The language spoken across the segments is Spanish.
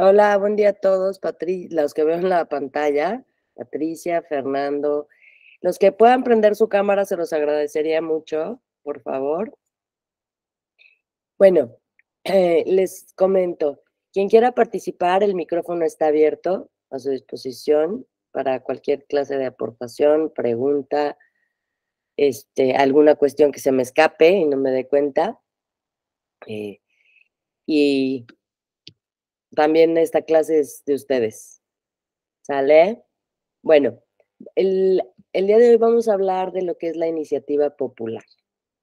Hola, buen día a todos, los que veo en la pantalla, Patricia, Fernando, los que puedan prender su cámara se los agradecería mucho, por favor. Bueno, les comento, quien quiera participar, el micrófono está abierto a su disposición para cualquier clase de aportación, pregunta, alguna cuestión que se me escape y no me dé cuenta. eh, y también esta clase es de ustedes, ¿sale? Bueno, el, el día de hoy vamos a hablar de lo que es la iniciativa popular.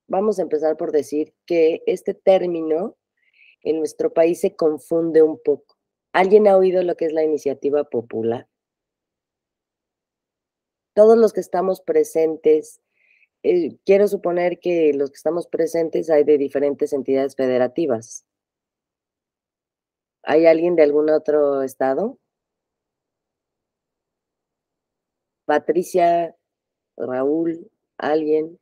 Vamos a empezar por decir que este término en nuestro país se confunde un poco. ¿Alguien ha oído lo que es la iniciativa popular? Todos los que estamos presentes, quiero suponer que los que estamos presentes hay de diferentes entidades federativas. ¿Hay alguien de algún otro estado? Patricia, Raúl, alguien.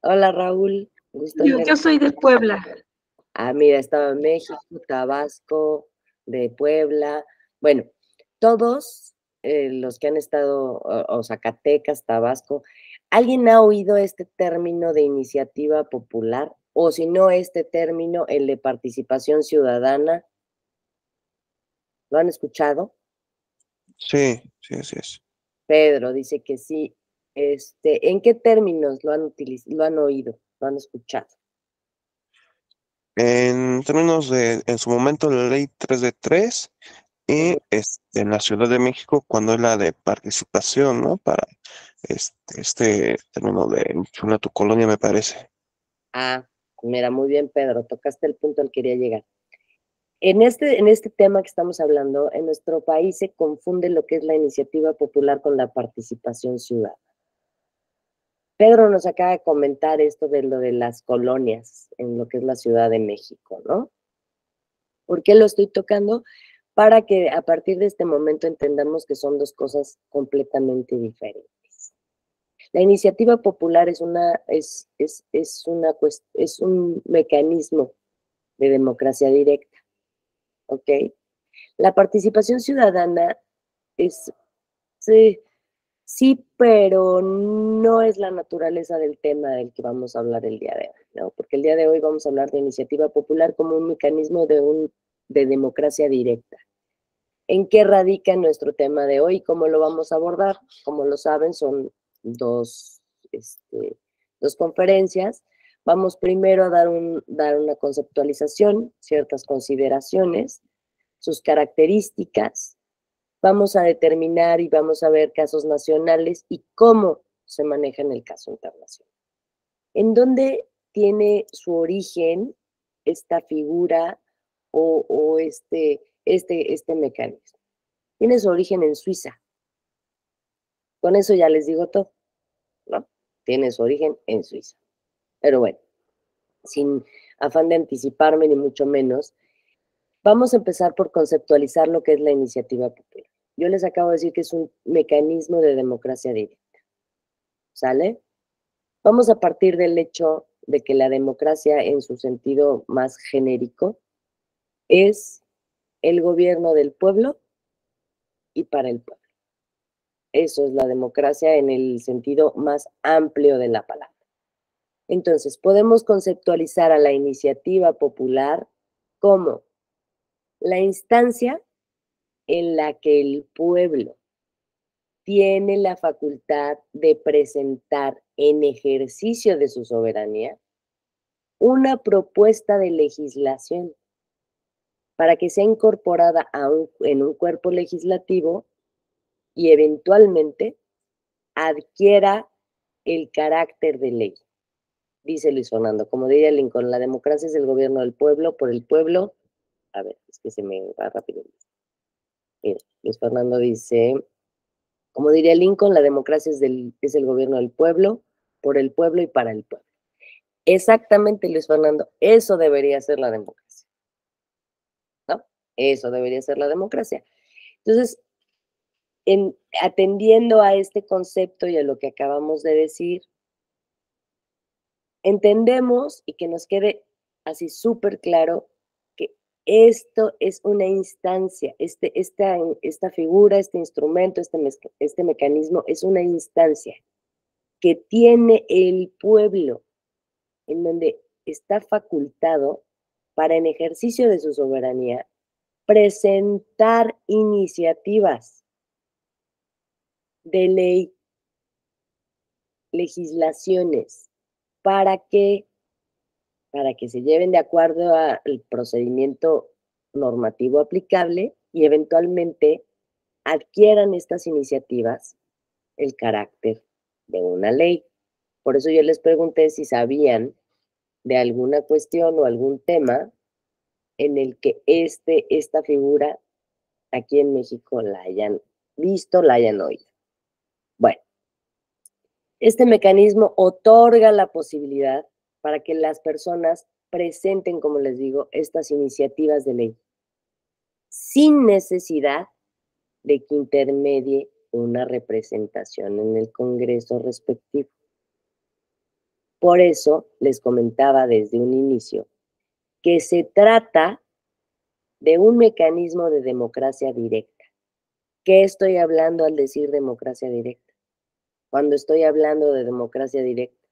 Hola Raúl, gusto en Yo ver. soy de Puebla. Ah, mira, estaba en México, Tabasco, de Puebla. Bueno, todos los que han estado, o Zacatecas, Tabasco, ¿alguien ha oído este término de iniciativa popular? O si no, este término, el de participación ciudadana, ¿lo han escuchado? Sí, sí, así es. Pedro dice que sí. ¿En qué términos lo han oído, lo han escuchado? En términos de, en su momento, la ley 3 de 3 y Ujú. en la Ciudad de México, cuando es la de participación, ¿no? Para este término de chula tu colonia, me parece. Ah, mira, muy bien, Pedro, tocaste el punto al que quería llegar. En este tema que estamos hablando, en nuestro país se confunde lo que es la iniciativa popular con la participación ciudadana. Pedro nos acaba de comentar esto de lo de las colonias en lo que es la Ciudad de México, ¿no? ¿Por qué lo estoy tocando? Para que a partir de este momento entendamos que son dos cosas completamente diferentes. La iniciativa popular es un mecanismo de democracia directa, ¿ok? La participación ciudadana es, sí, sí, pero no es la naturaleza del tema del que vamos a hablar el día de hoy, ¿no? Porque el día de hoy vamos a hablar de iniciativa popular como un mecanismo de democracia directa. ¿En qué radica nuestro tema de hoy? ¿Cómo lo vamos a abordar? Como lo saben, son dos, dos conferencias. Vamos primero a dar una conceptualización, ciertas consideraciones, sus características. Vamos a determinar y vamos a ver casos nacionales y cómo se maneja en el caso internacional. ¿En dónde tiene su origen esta figura o este mecanismo? Tiene su origen en Suiza. Con eso ya les digo todo, ¿no? Tiene su origen en Suiza. Pero bueno, sin afán de anticiparme ni mucho menos, vamos a empezar por conceptualizar lo que es la iniciativa popular. Yo les acabo de decir que es un mecanismo de democracia directa, ¿sale? Vamos a partir del hecho de que la democracia en su sentido más genérico es el gobierno del pueblo y para el pueblo. Eso es la democracia en el sentido más amplio de la palabra. Entonces, podemos conceptualizar a la iniciativa popular como la instancia en la que el pueblo tiene la facultad de presentar en ejercicio de su soberanía una propuesta de legislación para que sea incorporada en un cuerpo legislativo y eventualmente adquiera el carácter de ley. Dice Luis Fernando, como diría Lincoln, la democracia es el gobierno del pueblo, por el pueblo. A ver, es que se me va rápido. Mira, Luis Fernando dice, como diría Lincoln, la democracia es el gobierno del pueblo, por el pueblo y para el pueblo. Exactamente, Luis Fernando, eso debería ser la democracia, ¿no? Eso debería ser la democracia. Entonces, atendiendo a este concepto y a lo que acabamos de decir, entendemos y que nos quede así súper claro que Esto es una instancia, esta figura, este instrumento, este mecanismo es una instancia que tiene el pueblo, en donde está facultado para, en ejercicio de su soberanía, presentar iniciativas de ley, legislaciones, para que, para que se lleven de acuerdo al procedimiento normativo aplicable y eventualmente adquieran estas iniciativas el carácter de una ley. Por eso yo les pregunté si sabían de alguna cuestión o algún tema en el que esta figura aquí en México la hayan visto, la hayan oído. Bueno, este mecanismo otorga la posibilidad para que las personas presenten, como les digo, estas iniciativas de ley, sin necesidad de que intermedie una representación en el Congreso respectivo. Por eso les comentaba desde un inicio que se trata de un mecanismo de democracia directa. ¿Qué estoy hablando al decir democracia directa? Cuando estoy hablando de democracia directa,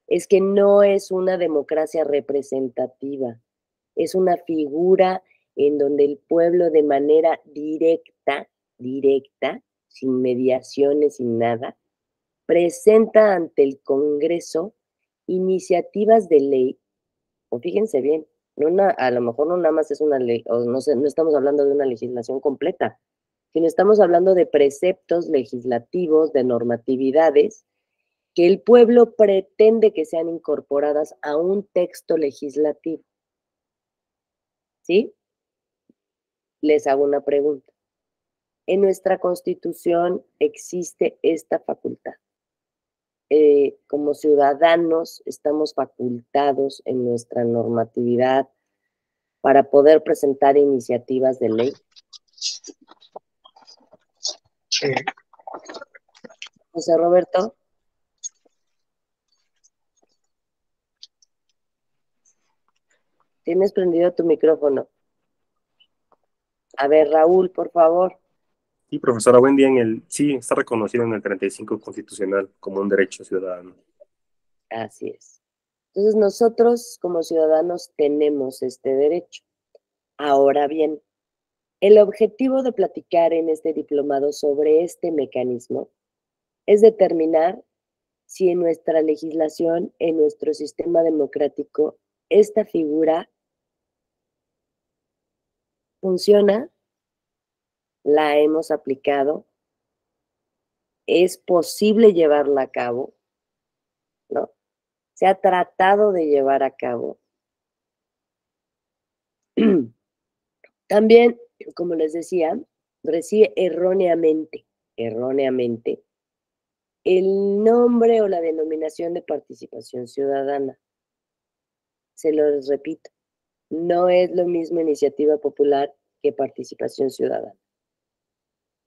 es que no es una democracia representativa, es una figura en donde el pueblo de manera directa, sin mediaciones, sin nada, presenta ante el Congreso iniciativas de ley, o fíjense bien, a lo mejor no nada más es una ley, o no estamos hablando de una legislación completa, sino estamos hablando de preceptos legislativos, de normatividades, que el pueblo pretende que sean incorporadas a un texto legislativo. ¿Sí? Les hago una pregunta. En nuestra Constitución existe esta facultad. Como ciudadanos estamos facultados en nuestra normatividad para poder presentar iniciativas de ley. José Roberto. Tienes prendido tu micrófono. A ver, Raúl, por favor. Sí, profesora, buen día. Sí, está reconocido en el 35 constitucional como un derecho ciudadano. Así es. Entonces nosotros como ciudadanos tenemos este derecho. Ahora bien, el objetivo de platicar en este diplomado sobre este mecanismo es determinar si en nuestra legislación, en nuestro sistema democrático, esta figura funciona, la hemos aplicado, es posible llevarla a cabo, ¿no? Se ha tratado de llevar a cabo. También, como les decía, recibe erróneamente el nombre o la denominación de participación ciudadana. Se los repito, no es lo mismo iniciativa popular que participación ciudadana.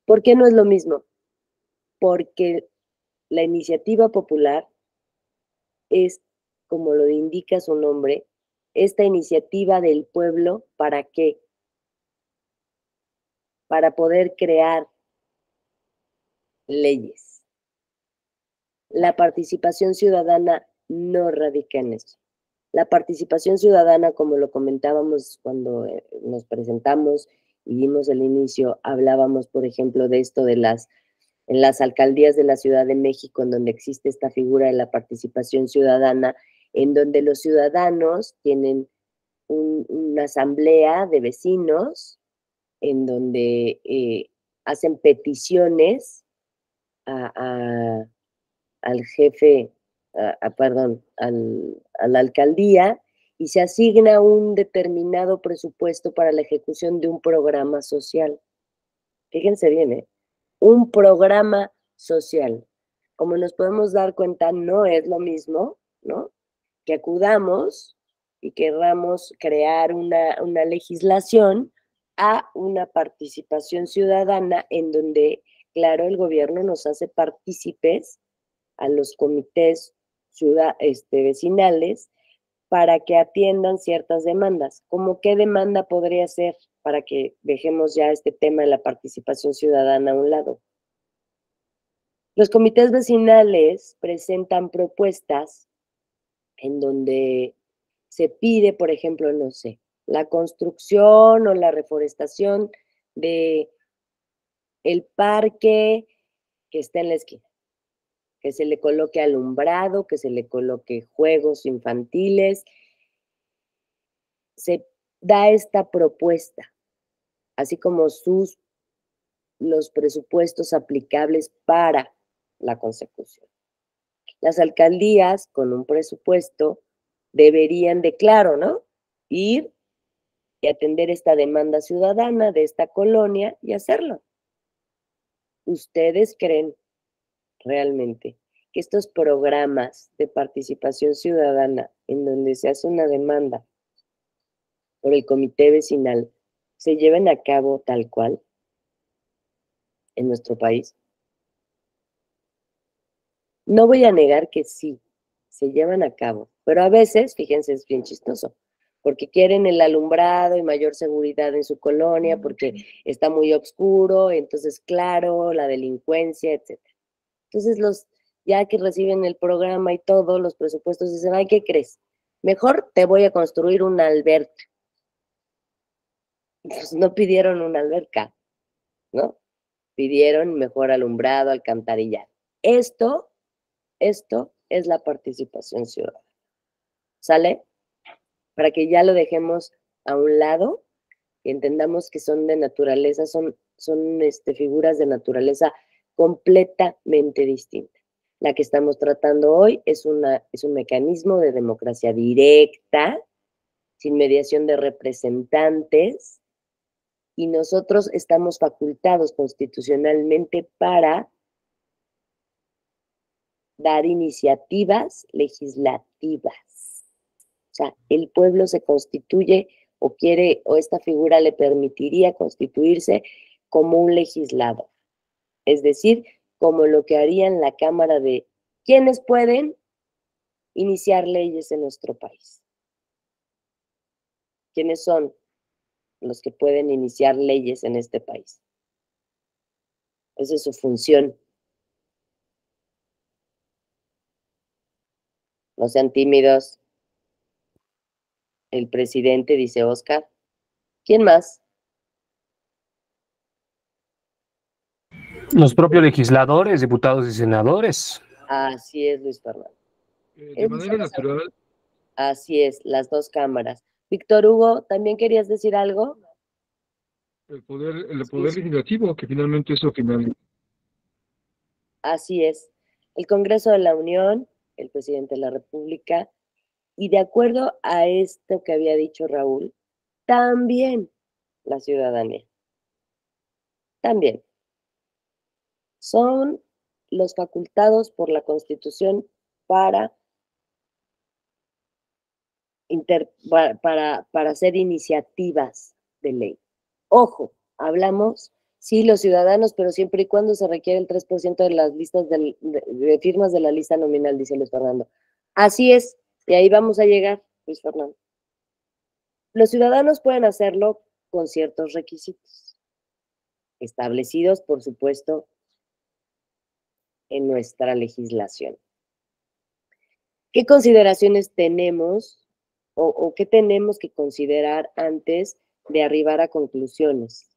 ¿Por qué no es lo mismo? Porque la iniciativa popular es, como lo indica su nombre, esta iniciativa del pueblo, ¿para qué? Para poder crear leyes. La participación ciudadana no radica en eso. La participación ciudadana, como lo comentábamos cuando nos presentamos y vimos el inicio, hablábamos, por ejemplo, de esto en las alcaldías de la Ciudad de México, en donde existe esta figura de la participación ciudadana, en donde los ciudadanos tienen una asamblea de vecinos, en donde hacen peticiones al jefe, perdón, a la alcaldía, y se asigna un determinado presupuesto para la ejecución de un programa social. Fíjense bien, un programa social. Como nos podemos dar cuenta, no es lo mismo, ¿no? Que acudamos y queramos crear una legislación a una participación ciudadana en donde, claro, el gobierno nos hace partícipes a los comités vecinales para que atiendan ciertas demandas. ¿Cómo qué demanda podría ser para que dejemos ya este tema de la participación ciudadana a un lado? Los comités vecinales presentan propuestas en donde se pide, por ejemplo, no sé, la construcción o la reforestación de el parque que está en la esquina, que se le coloque alumbrado, que se le coloque juegos infantiles. Se da esta propuesta, así como los presupuestos aplicables para la consecución. Las alcaldías, con un presupuesto, deberían de, claro, ¿no?, ir y atender esta demanda ciudadana de esta colonia y hacerlo. ¿Ustedes creen realmente que estos programas de participación ciudadana en donde se hace una demanda por el comité vecinal se lleven a cabo tal cual en nuestro país? No voy a negar que sí, se llevan a cabo, pero a veces, fíjense, es bien chistoso, porque quieren el alumbrado y mayor seguridad en su colonia, porque está muy oscuro, entonces, claro, la delincuencia, etcétera. Entonces, ya que reciben el programa y todo, los presupuestos dicen, ay, ¿qué crees? Mejor te voy a construir una alberca. Pues no pidieron una alberca, ¿no? Pidieron mejor alumbrado, alcantarillado. Esto es la participación ciudadana. ¿Sale? Para que ya lo dejemos a un lado y entendamos que son de naturaleza, son figuras de naturaleza completamente distinta. La que estamos tratando hoy es un mecanismo de democracia directa, sin mediación de representantes, y nosotros estamos facultados constitucionalmente para dar iniciativas legislativas. O sea, el pueblo se constituye o quiere, o esta figura le permitiría constituirse como un legislador. Es decir, como lo que haría en la Cámara de quienes pueden iniciar leyes en nuestro país. ¿Quiénes son los que pueden iniciar leyes en este país? Esa es su función. No sean tímidos. El presidente, dice Oscar. ¿Quién más? Los propios legisladores, diputados y senadores. Así es, Luis Fernando. De manera natural. Así es, las dos cámaras. Víctor Hugo, ¿también querías decir algo? El poder legislativo, que finalmente es lo final. Así es. El Congreso de la Unión, el presidente de la República, y de acuerdo a esto que había dicho Raúl, también la ciudadanía. También. Son los facultados por la Constitución para hacer iniciativas de ley. Ojo, hablamos, sí, los ciudadanos, pero siempre y cuando se requiere el 3% de las listas de firmas de la lista nominal, dice Luis Fernando. Así es, y ahí vamos a llegar, Luis Fernando. Los ciudadanos pueden hacerlo con ciertos requisitos, establecidos, por supuesto, en nuestra legislación. ¿Qué consideraciones tenemos o qué tenemos que considerar antes de arribar a conclusiones?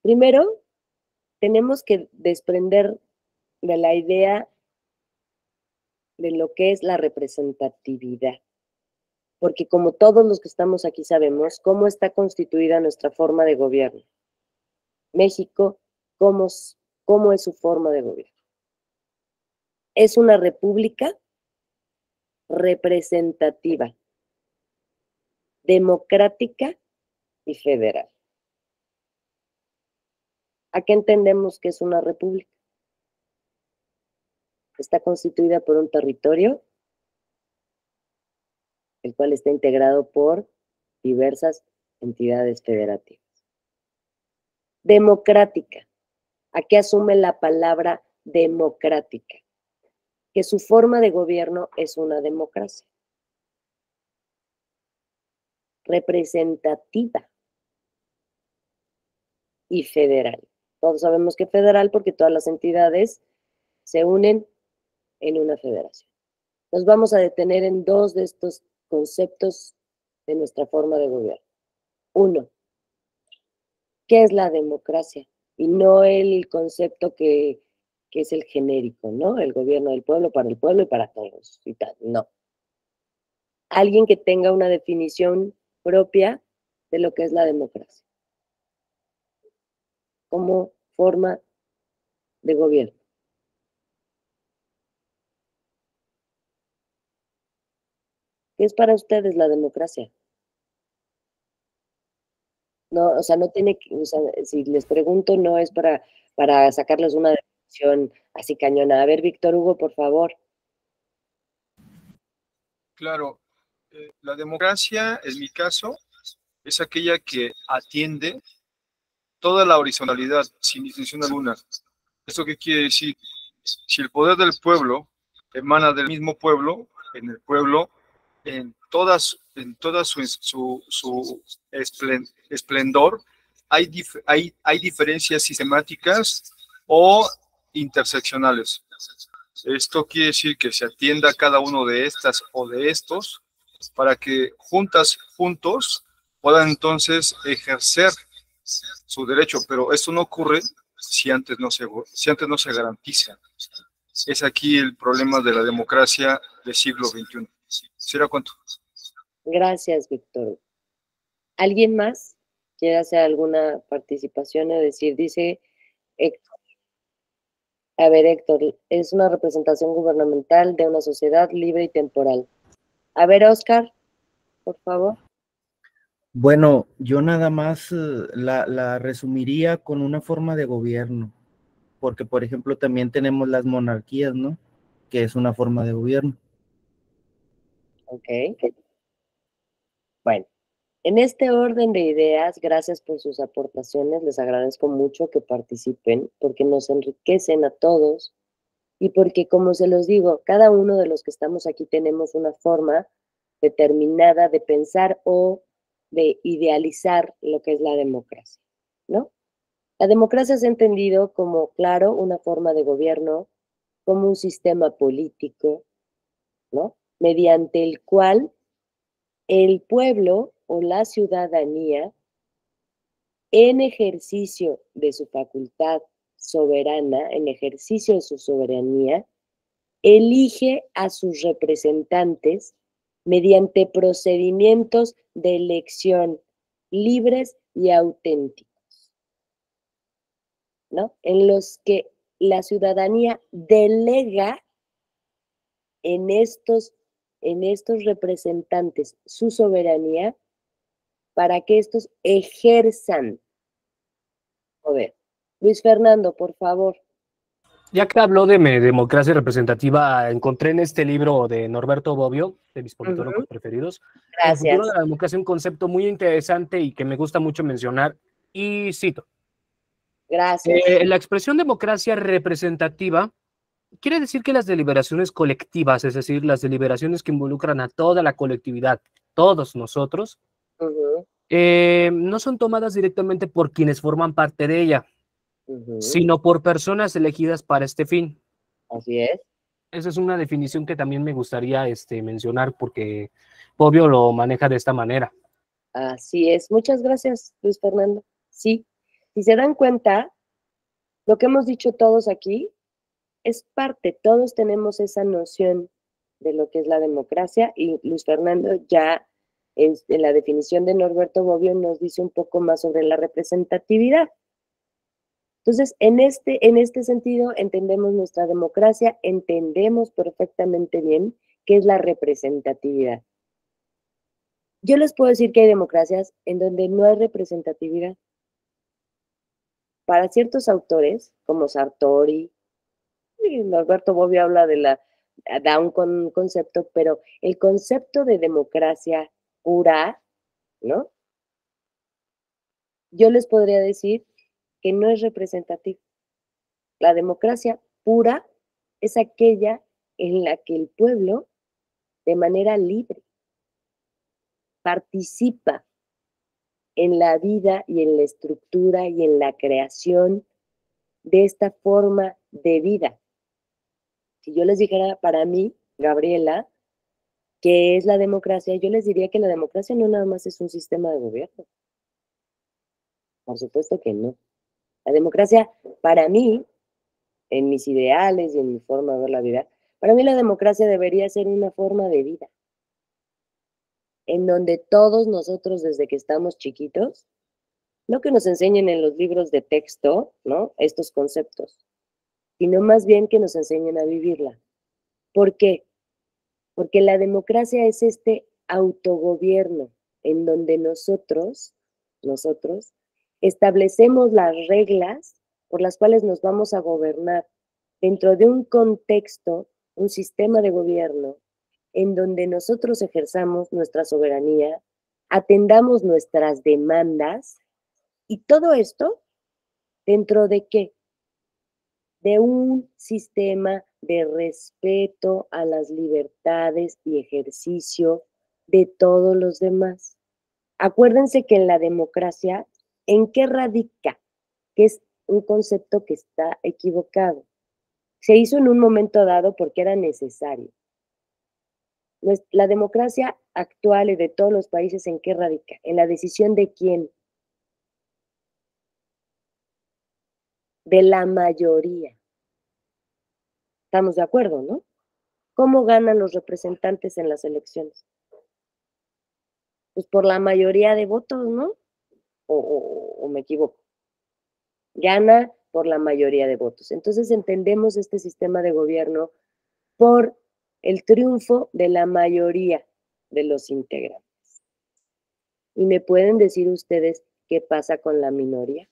Primero, tenemos que desprender de la idea de lo que es la representatividad, porque como todos los que estamos aquí sabemos, cómo está constituida nuestra forma de gobierno. México, ¿cómo es su forma de gobierno? Es una república representativa, democrática y federal. ¿A qué entendemos que es una república? Está constituida por un territorio, el cual está integrado por diversas entidades federativas. Democrática. ¿A qué asume la palabra democrática? Que su forma de gobierno es una democracia. representativa y federal. Todos sabemos que federal porque todas las entidades se unen en una federación. Nos vamos a detener en dos de estos conceptos de nuestra forma de gobierno. Uno, ¿qué es la democracia? Y no el concepto que es el genérico, ¿no? El gobierno del pueblo, para el pueblo y para todos y tal. No. Alguien que tenga una definición propia de lo que es la democracia como forma de gobierno. ¿Qué es para ustedes la democracia? No, o sea, no tiene que, o sea, si les pregunto, no es para sacarles una definición así cañona. A ver, Víctor Hugo, por favor. Claro, la democracia, en mi caso, es aquella que atiende toda la horizontalidad sin distinción alguna. ¿Esto qué quiere decir? Si el poder del pueblo emana del mismo pueblo, en el pueblo, en toda su esplendor, hay diferencias sistemáticas o interseccionales. Esto quiere decir que se atienda a cada uno de estas o de estos para que juntos puedan entonces ejercer su derecho, pero esto no ocurre si antes no se garantiza. Es aquí el problema de la democracia del siglo XXI. ¿Será cuánto? Gracias, Víctor. ¿Alguien más quiere hacer alguna participación o decir? Dice Héctor. A ver, Héctor, es una representación gubernamental de una sociedad libre y temporal. A ver, Oscar, por favor. Bueno, yo nada más la resumiría con una forma de gobierno, porque por ejemplo también tenemos las monarquías, ¿no? Que es una forma de gobierno. Ok. Bueno, en este orden de ideas, gracias por sus aportaciones, les agradezco mucho que participen porque nos enriquecen a todos y porque, como se los digo, cada uno de los que estamos aquí tenemos una forma determinada de pensar o de idealizar lo que es la democracia, ¿no? La democracia se ha entendido como, claro, una forma de gobierno, como un sistema político, ¿no? Mediante el cual el pueblo o la ciudadanía, en ejercicio de su facultad soberana, en ejercicio de su soberanía, elige a sus representantes mediante procedimientos de elección libres y auténticos, ¿no? En los que la ciudadanía delega en estos representantes su soberanía para que estos ejerzan poder. Luis Fernando, por favor. Ya que habló de democracia representativa, encontré en este libro de Norberto Bobbio, de mis politólogos preferidos, El futuro Gracias. de la democracia, un concepto muy interesante y que me gusta mucho mencionar, y cito. Gracias. La expresión democracia representativa quiere decir que las deliberaciones colectivas, es decir, las deliberaciones que involucran a toda la colectividad, todos nosotros, no son tomadas directamente por quienes forman parte de ella, sino por personas elegidas para este fin. Así es. Esa es una definición que también me gustaría mencionar porque Bobbio lo maneja de esta manera. Así es. Muchas gracias, Luis Fernando. Sí, si se dan cuenta, lo que hemos dicho todos aquí es parte, todos tenemos esa noción de lo que es la democracia y Luis Fernando ya en la definición de Norberto Bobbio nos dice un poco más sobre la representatividad. Entonces, en este sentido, entendemos nuestra democracia, entendemos perfectamente bien qué es la representatividad. Yo les puedo decir que hay democracias en donde no hay representatividad. Para ciertos autores, como Sartori, y Norberto Bobbio habla da un concepto, pero el concepto de democracia pura, ¿no? Yo les podría decir que no es representativo. La democracia pura es aquella en la que el pueblo, de manera libre, participa en la vida y en la estructura y en la creación de esta forma de vida. Si yo les dijera para mí, Gabriela, ¿qué es la democracia? Yo les diría que la democracia no nada más es un sistema de gobierno. Por supuesto que no. La democracia, para mí, en mis ideales y en mi forma de ver la vida, para mí la democracia debería ser una forma de vida, en donde todos nosotros desde que estamos chiquitos, no que nos enseñen en los libros de texto, ¿no? Estos conceptos, sino más bien que nos enseñen a vivirla. ¿Por qué? Porque la democracia es este autogobierno en donde nosotros, establecemos las reglas por las cuales nos vamos a gobernar dentro de un contexto, un sistema de gobierno, en donde nosotros ejerzamos nuestra soberanía, atendamos nuestras demandas, y todo esto dentro de ¿qué? De un sistema de respeto a las libertades y ejercicio de todos los demás. Acuérdense que en la democracia, ¿en qué radica? Que es un concepto que está equivocado. Se hizo en un momento dado porque era necesario. La democracia actual y de todos los países, ¿en qué radica? En la decisión de quién. De la mayoría. Estamos de acuerdo, ¿no? ¿Cómo ganan los representantes en las elecciones? Pues por la mayoría de votos, ¿no? O me equivoco. Gana por la mayoría de votos. Entonces entendemos este sistema de gobierno por el triunfo de la mayoría de los integrantes. ¿Y me pueden decir ustedes qué pasa con la minoría?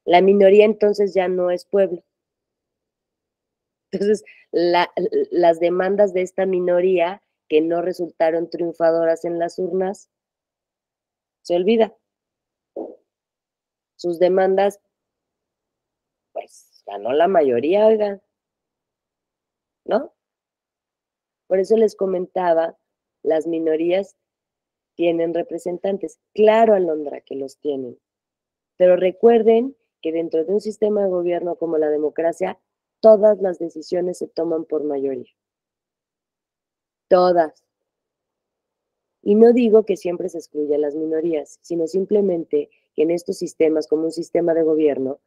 La minoría entonces ya no es pueblo. Entonces, las demandas de esta minoría que no resultaron triunfadoras en las urnas, se olvida. Sus demandas, pues, ganó la mayoría, oigan, ¿no? Por eso les comentaba, las minorías tienen representantes. Claro, Alondra, que los tienen. Pero recuerden que dentro de un sistema de gobierno como la democracia, todas las decisiones se toman por mayoría. Todas. Y no digo que siempre se excluya a las minorías, sino simplemente que en estos sistemas, como un sistema de gobierno,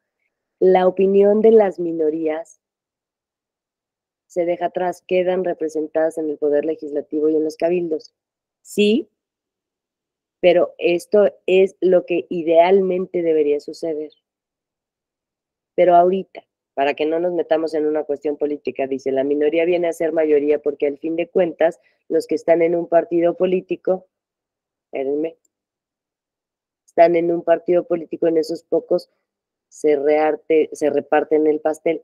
la opinión de las minorías se deja atrás, quedan representadas en el poder legislativo y en los cabildos. Sí, pero esto es lo que idealmente debería suceder. Pero ahorita, para que no nos metamos en una cuestión política, dice, la minoría viene a ser mayoría porque al fin de cuentas, los que están en un partido político, espérenme, están en un partido político, en esos pocos se reparten el pastel.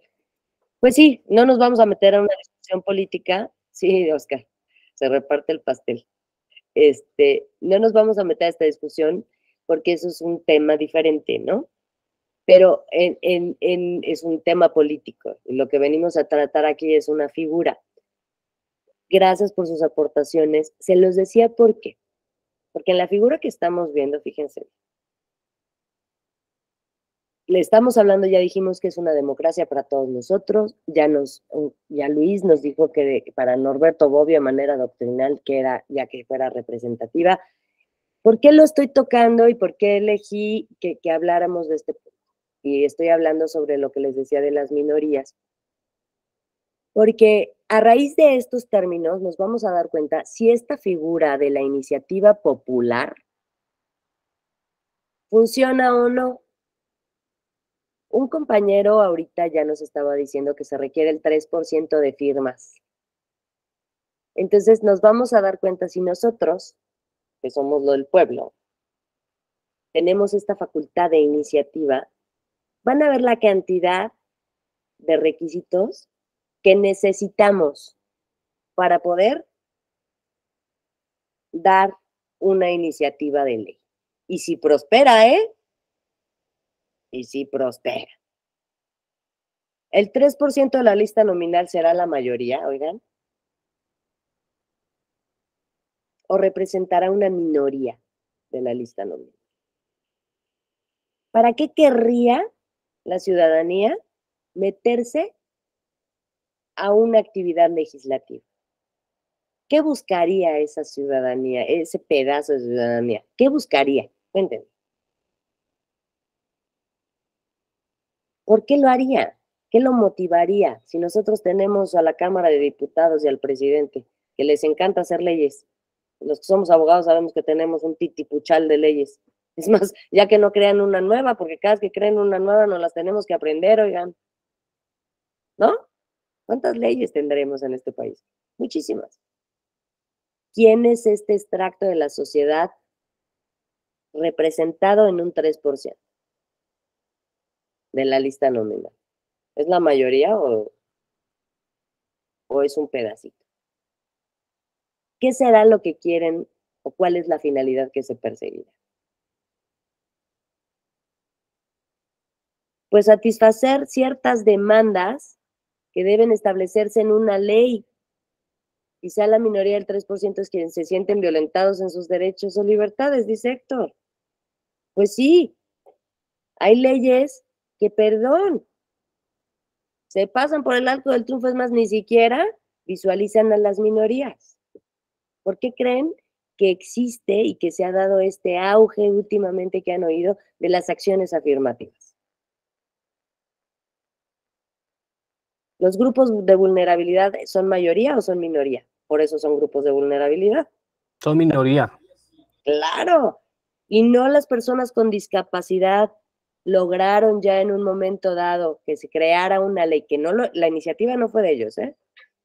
Pues sí, no nos vamos a meter a una discusión política, sí, Oscar, se reparte el pastel. No nos vamos a meter a esta discusión porque eso es un tema diferente, ¿no? Pero es un tema político. Y lo que venimos a tratar aquí es una figura. Gracias por sus aportaciones. Se los decía ¿por qué? Porque en la figura que estamos viendo, fíjense, le estamos hablando, ya dijimos que es una democracia para todos nosotros, ya Luis nos dijo que para Norberto Bobbio de manera doctrinal que era ya que fuera representativa. ¿Por qué lo estoy tocando y por qué elegí que habláramos de este punto? Y estoy hablando sobre lo que les decía de las minorías. Porque a raíz de estos términos nos vamos a dar cuenta si esta figura de la iniciativa popular funciona o no. Un compañero ahorita ya nos estaba diciendo que se requiere el 3% de firmas. Entonces nos vamos a dar cuenta si nosotros, que somos lo del pueblo, tenemos esta facultad de iniciativa, van a ver la cantidad de requisitos que necesitamos para poder dar una iniciativa de ley. Y si prospera, Y si prospera. El 3% de la lista nominal será la mayoría, oigan. o representará una minoría de la lista nominal? ¿Para qué querría la ciudadanía meterse a una actividad legislativa? ¿Qué buscaría esa ciudadanía, ese pedazo de ciudadanía? ¿Qué buscaría? Cuéntenme. ¿Por qué lo haría? ¿Qué lo motivaría? Si nosotros tenemos a la Cámara de Diputados y al presidente, que les encanta hacer leyes. Los que somos abogados sabemos que tenemos un titipuchal de leyes. Es más, ya que no crean una nueva, porque cada vez que creen una nueva nos las tenemos que aprender, oigan. ¿No? ¿Cuántas leyes tendremos en este país? Muchísimas. ¿Quién es este extracto de la sociedad representado en un 3% de la lista nominal? ¿Es la mayoría o es un pedacito? ¿Qué será lo que quieren o cuál es la finalidad que se perseguirá? Pues satisfacer ciertas demandas que deben establecerse en una ley. Quizá la minoría del 3% es quienes se sienten violentados en sus derechos o libertades, dice Héctor. Pues sí, hay leyes que, perdón, se pasan por el arco del triunfo, es más, ni siquiera visualizan a las minorías. ¿Por qué creen que existe y que se ha dado este auge últimamente que han oído de las acciones afirmativas? ¿Los grupos de vulnerabilidad son mayoría o son minoría? Por eso son grupos de vulnerabilidad. Son minoría. Claro. Y no las personas con discapacidad lograron ya en un momento dado que se creara una ley, que no la iniciativa no fue de ellos,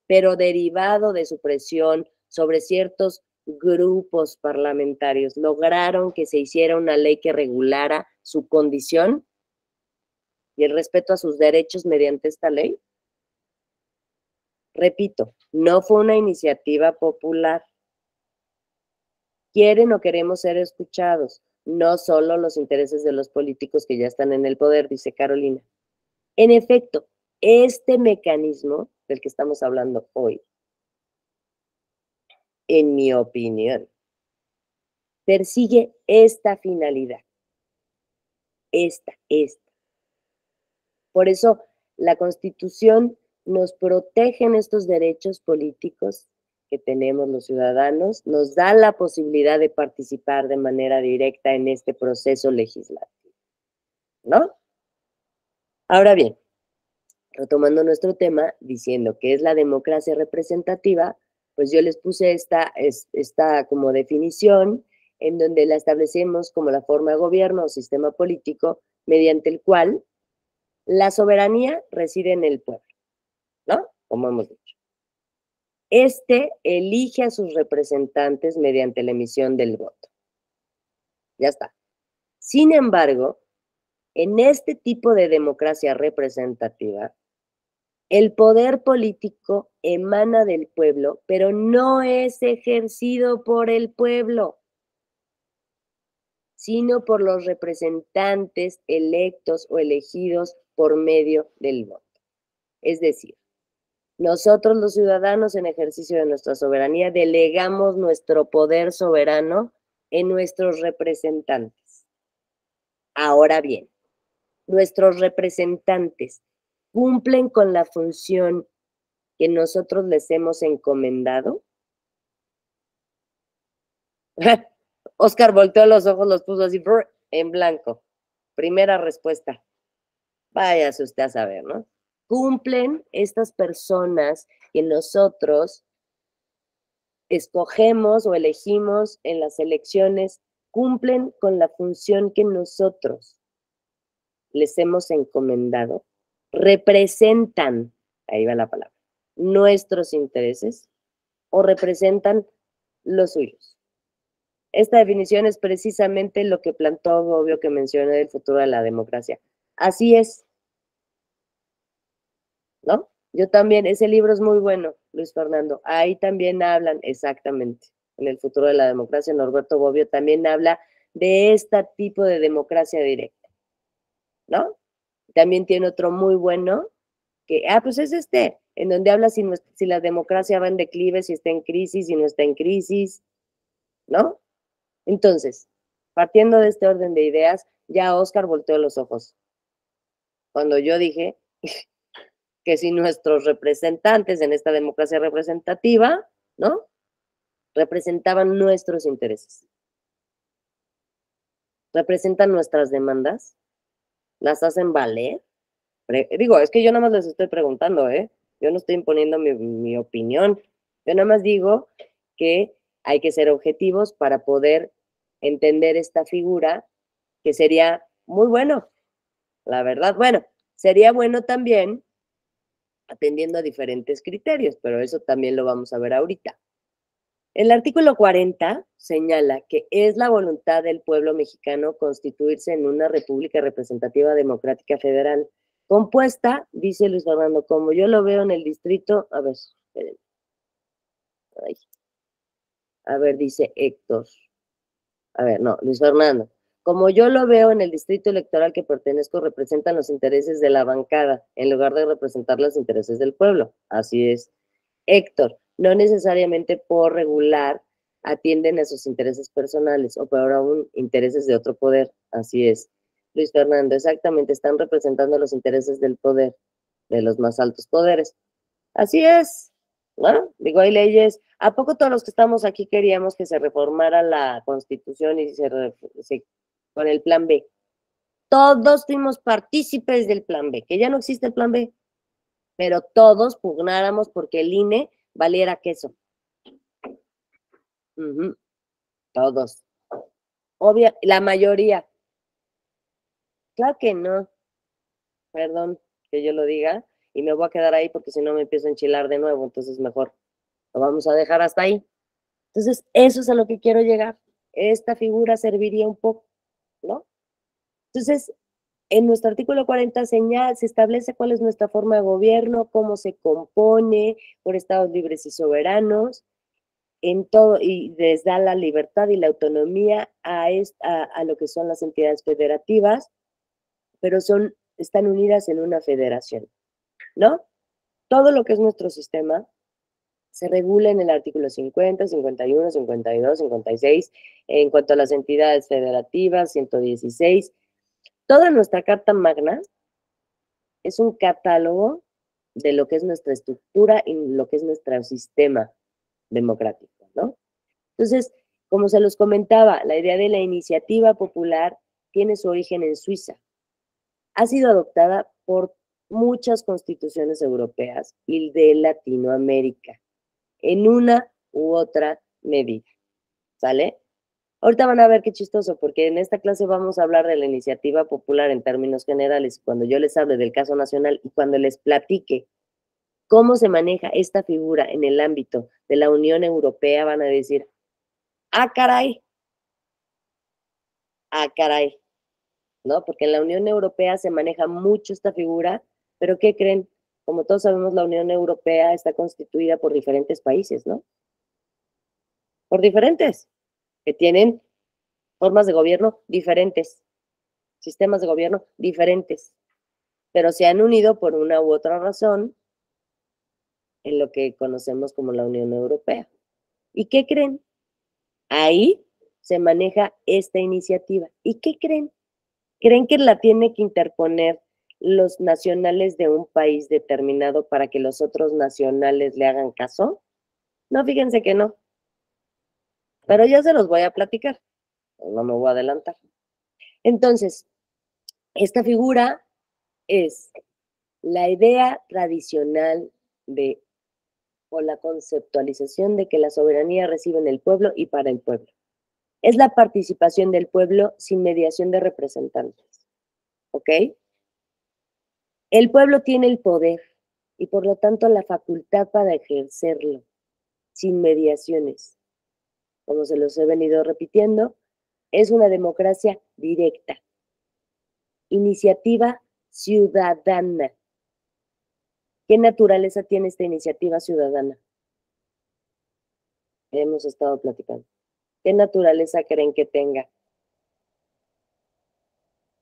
pero derivado de su presión sobre ciertos grupos parlamentarios, lograron que se hiciera una ley que regulara su condición y el respeto a sus derechos mediante esta ley. Repito, no fue una iniciativa popular. Quieren o queremos ser escuchados, no solo los intereses de los políticos que ya están en el poder, dice Carolina. En efecto, este mecanismo del que estamos hablando hoy, en mi opinión, persigue esta finalidad. Esta. Por eso, la Constitución nos protege en estos derechos políticos que tenemos los ciudadanos, nos da la posibilidad de participar de manera directa en este proceso legislativo, ¿no? Ahora bien, retomando nuestro tema, diciendo que es la democracia representativa, pues yo les puse esta como definición en donde la establecemos como la forma de gobierno o sistema político mediante el cual la soberanía reside en el pueblo, ¿no? Como hemos dicho. Este elige a sus representantes mediante la emisión del voto. Ya está. Sin embargo, en este tipo de democracia representativa, el poder político emana del pueblo, pero no es ejercido por el pueblo, sino por los representantes electos o elegidos por medio del voto. Es decir, nosotros los ciudadanos en ejercicio de nuestra soberanía delegamos nuestro poder soberano en nuestros representantes. Ahora bien, nuestros representantes cumplen con la función que nosotros les hemos encomendado. Oscar volteó los ojos, los puso así en blanco. Primera respuesta. Váyase usted a saber, ¿no? Cumplen estas personas que nosotros escogemos o elegimos en las elecciones, cumplen con la función que nosotros les hemos encomendado, representan, ahí va la palabra, nuestros intereses o representan los suyos. Esta definición es precisamente lo que plantó Bobbio, que mencioné del futuro de la democracia. Así es, ¿no? Yo también, ese libro es muy bueno, Luis Fernando. Ahí también hablan exactamente, en el futuro de la democracia, Norberto Bobbio también habla de este tipo de democracia directa, ¿no? También tiene otro muy bueno, que, pues es en donde habla si la democracia va en declive, si está en crisis, si no está en crisis, ¿no? Entonces, partiendo de este orden de ideas, ya Oscar volteó los ojos. Cuando yo dije que si nuestros representantes en esta democracia representativa, ¿no? Representaban nuestros intereses, representan nuestras demandas, las hacen valer. Digo, es que yo nada más les estoy preguntando, ¿eh? Yo no estoy imponiendo mi opinión. Yo nada más digo que hay que ser objetivos para poder entender esta figura, que sería muy bueno, la verdad. Bueno, sería bueno también atendiendo a diferentes criterios, pero eso también lo vamos a ver ahorita. El artículo 40 señala que es la voluntad del pueblo mexicano constituirse en una república representativa democrática federal, compuesta, dice Luis Fernando, como yo lo veo en el distrito, a ver, espérenme. Ay. A ver, dice Héctor. A ver, no, Luis Fernando. Como yo lo veo en el distrito electoral que pertenezco, representan los intereses de la bancada, en lugar de representar los intereses del pueblo. Así es. Héctor, no necesariamente por regular atienden a sus intereses personales, o peor aún, intereses de otro poder. Así es. Luis Fernando, exactamente, están representando los intereses del poder, de los más altos poderes. Así es, ¿no? Digo, hay leyes. ¿A poco todos los que estamos aquí queríamos que se reformara la Constitución y con el plan B? Todos fuimos partícipes del plan B, que ya no existe el plan B, pero todos pugnáramos porque el INE valiera queso. Todos. Obvia, la mayoría. Claro que no. Perdón que yo lo diga, y me voy a quedar ahí porque si no me empiezo a enchilar de nuevo, entonces mejor lo vamos a dejar hasta ahí. Entonces, eso es a lo que quiero llegar. Esta figura serviría un poco, ¿no? Entonces, en nuestro artículo 40 se establece cuál es nuestra forma de gobierno, cómo se compone por estados libres y soberanos, en todo, y les da la libertad y la autonomía a lo que son las entidades federativas, pero están unidas en una federación, ¿no? Todo lo que es nuestro sistema se regula en el artículo 50, 51, 52, 56, en cuanto a las entidades federativas, 116. Toda nuestra Carta Magna es un catálogo de lo que es nuestra estructura y lo que es nuestro sistema democrático, ¿no? Entonces, como se los comentaba, la idea de la iniciativa popular tiene su origen en Suiza. Ha sido adoptada por muchas constituciones europeas y de Latinoamérica, en una u otra medida, ¿sale? Ahorita van a ver qué chistoso, porque en esta clase vamos a hablar de la iniciativa popular en términos generales, cuando yo les hable del caso nacional y cuando les platique cómo se maneja esta figura en el ámbito de la Unión Europea, van a decir, ah, caray, ¿no? Porque en la Unión Europea se maneja mucho esta figura, pero ¿qué creen? Como todos sabemos, la Unión Europea está constituida por diferentes países, ¿no? Por diferentes, que tienen formas de gobierno diferentes, sistemas de gobierno diferentes, pero se han unido por una u otra razón en lo que conocemos como la Unión Europea. ¿Y qué creen? Ahí se maneja esta iniciativa. ¿Y qué creen? ¿Creen que la tiene que interponer los nacionales de un país determinado para que los otros nacionales le hagan caso? No, fíjense que no. Pero ya se los voy a platicar. No me voy a adelantar. Entonces, esta figura es la idea tradicional o la conceptualización de que la soberanía reside en el pueblo y para el pueblo. Es la participación del pueblo sin mediación de representantes. ¿Ok? El pueblo tiene el poder y por lo tanto la facultad para ejercerlo sin mediaciones. Como se los he venido repitiendo, es una democracia directa. Iniciativa ciudadana. ¿Qué naturaleza tiene esta iniciativa ciudadana? Hemos estado platicando. ¿Qué naturaleza creen que tenga?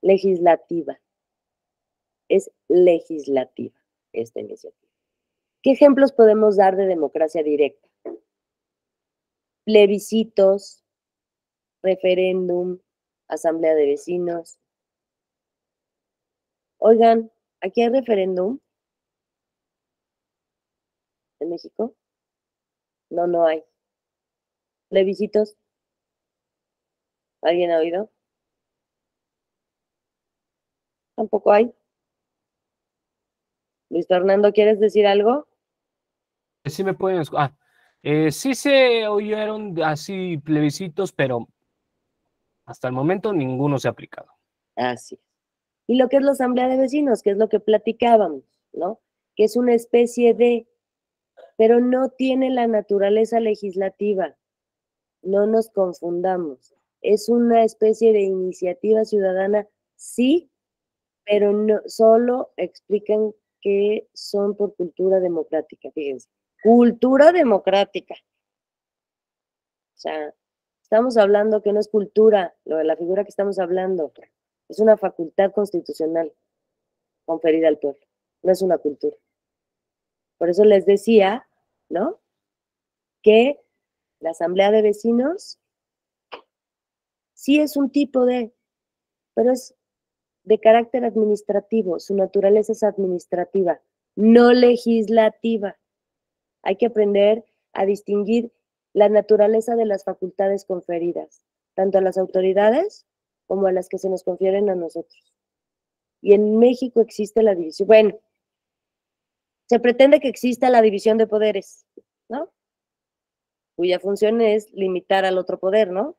Legislativa. Es legislativa esta iniciativa. ¿Qué ejemplos podemos dar de democracia directa? Plebiscitos, referéndum, asamblea de vecinos. Oigan, ¿aquí hay referéndum en México? No, no hay. ¿Plebiscitos? ¿Alguien ha oído? Tampoco hay. Luis Fernando, ¿quieres decir algo? Sí me pueden... sí se oyeron así plebiscitos, pero hasta el momento ninguno se ha aplicado. Así es. Y lo que es la asamblea de vecinos, que es lo que platicábamos, ¿no? Que es una especie de, pero no tiene la naturaleza legislativa. No nos confundamos. Es una especie de iniciativa ciudadana, sí, pero no solo explican que son por cultura democrática, fíjense. Cultura democrática. O sea, estamos hablando que no es cultura, lo de la figura que estamos hablando, es una facultad constitucional conferida al pueblo, no es una cultura. Por eso les decía, ¿no? Que la asamblea de vecinos sí es un tipo de, pero es de carácter administrativo, su naturaleza es administrativa, no legislativa. Hay que aprender a distinguir la naturaleza de las facultades conferidas, tanto a las autoridades como a las que se nos confieren a nosotros. Y en México existe la división, bueno, se pretende que exista la división de poderes, ¿no? Cuya función es limitar al otro poder, ¿no?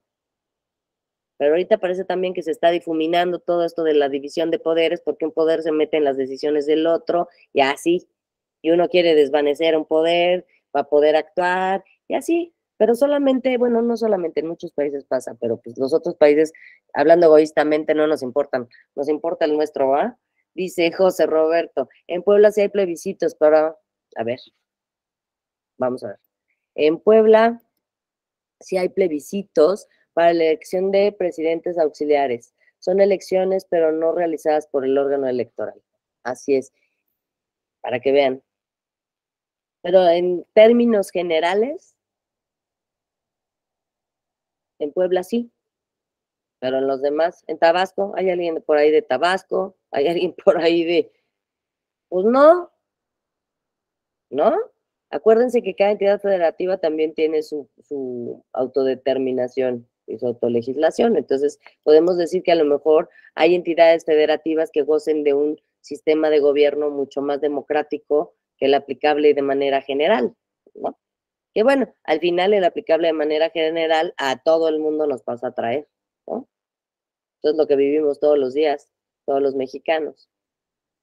Pero ahorita parece también que se está difuminando todo esto de la división de poderes, porque un poder se mete en las decisiones del otro, y así. Y uno quiere desvanecer un poder para poder actuar, y así. Pero solamente, bueno, no solamente, en muchos países pasa, pero pues los otros países, hablando egoístamente, no nos importan. Nos importa el nuestro, ¿va? Dice José Roberto, en Puebla sí hay plebiscitos, pero, a ver, vamos a ver. En Puebla sí hay plebiscitos para la elección de presidentes auxiliares. Son elecciones, pero no realizadas por el órgano electoral. Así es, para que vean. Pero en términos generales, en Puebla sí, pero en los demás, en Tabasco, ¿hay alguien por ahí de Tabasco? ¿Hay alguien por ahí de...? Pues no, ¿no? Acuérdense que cada entidad federativa también tiene su autodeterminación y su autolegislación. Entonces, podemos decir que a lo mejor hay entidades federativas que gocen de un sistema de gobierno mucho más democrático que el aplicable de manera general, ¿no? Que bueno, al final el aplicable de manera general a todo el mundo nos pasa a traer, ¿no? Eso es lo que vivimos todos los días, todos los mexicanos.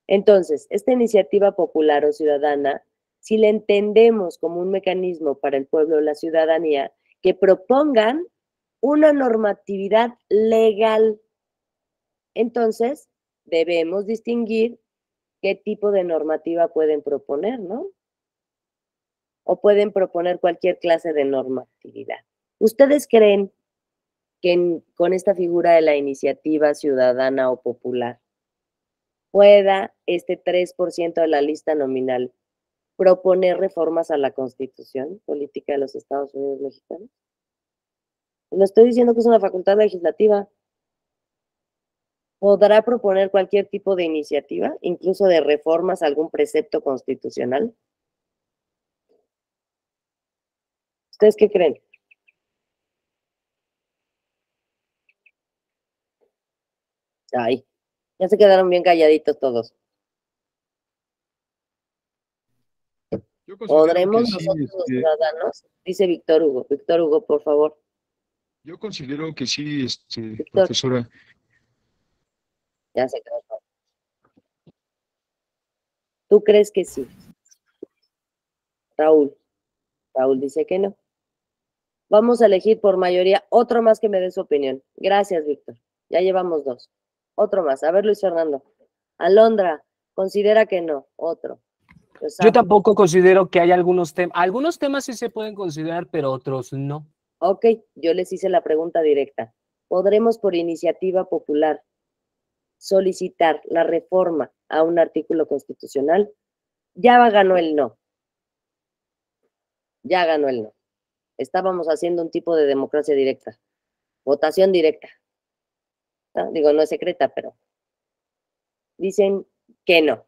Entonces, esta iniciativa popular o ciudadana, si la entendemos como un mecanismo para el pueblo o la ciudadanía, que propongan una normatividad legal, entonces debemos distinguir qué tipo de normativa pueden proponer, ¿no? O pueden proponer cualquier clase de normatividad. ¿Ustedes creen que con esta figura de la iniciativa ciudadana o popular pueda este 3% de la lista nominal proponer reformas a la Constitución política de los Estados Unidos mexicanos? No estoy diciendo que es una facultad legislativa. ¿Podrá proponer cualquier tipo de iniciativa, incluso de reformas a algún precepto constitucional? ¿Ustedes qué creen? Ay, ya se quedaron bien calladitos todos. ¿Podremos nosotros los ciudadanos? Dice Víctor Hugo. Víctor Hugo, por favor. Yo considero que sí, Víctor, profesora. ya se quedó. ¿Tú crees que sí? Raúl. Raúl dice que no. Vamos a elegir por mayoría otro más que me dé su opinión. Gracias, Víctor. Ya llevamos 2. Otro más. A ver, Luis Fernando. Alondra, considera que no. Otro. Yo tampoco considero que hay algunos temas. Algunos temas sí se pueden considerar, pero otros no. Ok, yo les hice la pregunta directa. ¿Podremos por iniciativa popular solicitar la reforma a un artículo constitucional? Ya ganó el no. Ya ganó el no. Estábamos haciendo un tipo de democracia directa. votación directa, ¿no? Digo, no es secreta, pero dicen que no,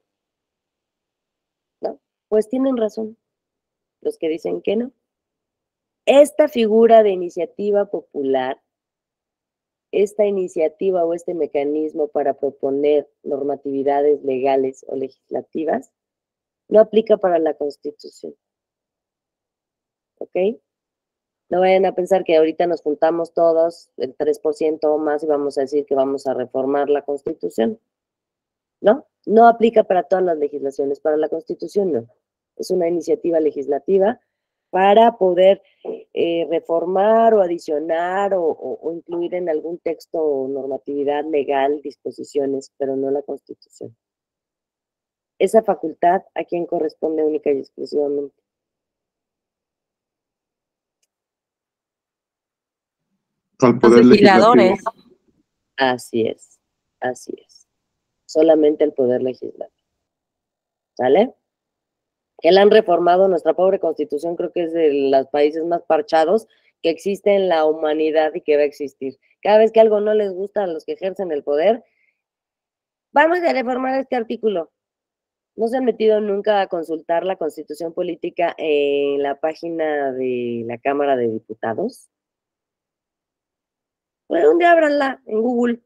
¿no? Pues tienen razón los que dicen que no. Esta figura de iniciativa popular, esta iniciativa o este mecanismo para proponer normatividades legales o legislativas, no aplica para la Constitución. ¿Ok? No vayan a pensar que ahorita nos juntamos todos, el 3% o más, y vamos a decir que vamos a reformar la Constitución. ¿No? No aplica para todas las legislaciones, para la Constitución no. Es una iniciativa legislativa para poder reformar o adicionar o incluir en algún texto o normatividad legal disposiciones, pero no la Constitución. Esa facultad a quien corresponde única y exclusivamente. Al poder legislativo. Así es, así es. Solamente el poder legislativo. ¿Sale? Que la han reformado nuestra pobre Constitución, creo que es de los países más parchados que existe en la humanidad y que va a existir. Cada vez que algo no les gusta a los que ejercen el poder, vamos a reformar este artículo. ¿No se han metido nunca a consultar la Constitución política en la página de la Cámara de Diputados? Bueno, un día ábranla en Google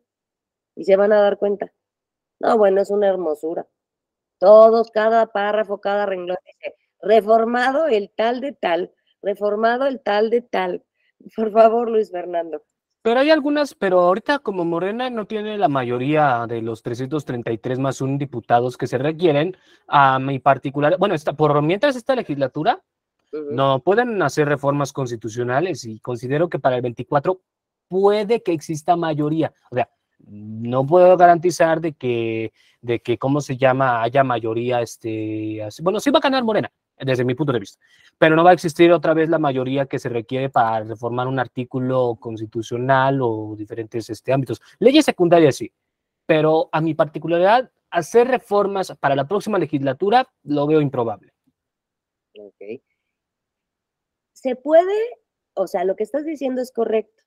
y se van a dar cuenta. No, bueno, es una hermosura. Todos, cada párrafo, cada renglón dice, reformado el tal de tal, reformado el tal de tal. Por favor, Luis Fernando. Pero hay algunas, pero ahorita como Morena no tiene la mayoría de los 333 más un diputados que se requieren, a mi particular, bueno, por mientras esta legislatura, no pueden hacer reformas constitucionales y considero que para el 24 puede que exista mayoría. O sea, no puedo garantizar de que ¿cómo se llama? Haya mayoría, bueno, sí va a ganar Morena, desde mi punto de vista, pero no va a existir otra vez la mayoría que se requiere para reformar un artículo constitucional o diferentes ámbitos. Leyes secundarias sí, pero a mi particularidad, hacer reformas para la próxima legislatura lo veo improbable. Ok. Se puede, o sea, lo que estás diciendo es correcto.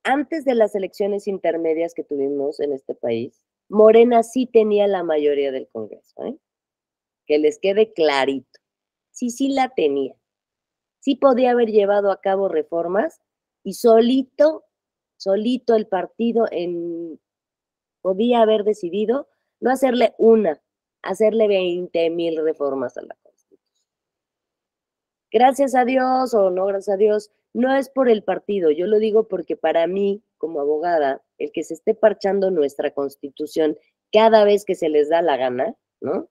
Antes de las elecciones intermedias que tuvimos en este país, Morena sí tenía la mayoría del Congreso, ¿eh? Que les quede clarito. Sí la tenía. Sí podía haber llevado a cabo reformas y solito el partido podía haber decidido no hacerle una, hacerle 20,000 reformas a la Constitución. Gracias a Dios o no gracias a Dios, no es por el partido, yo lo digo porque para mí, como abogada, el que se esté parchando nuestra Constitución cada vez que se les da la gana, ¿no?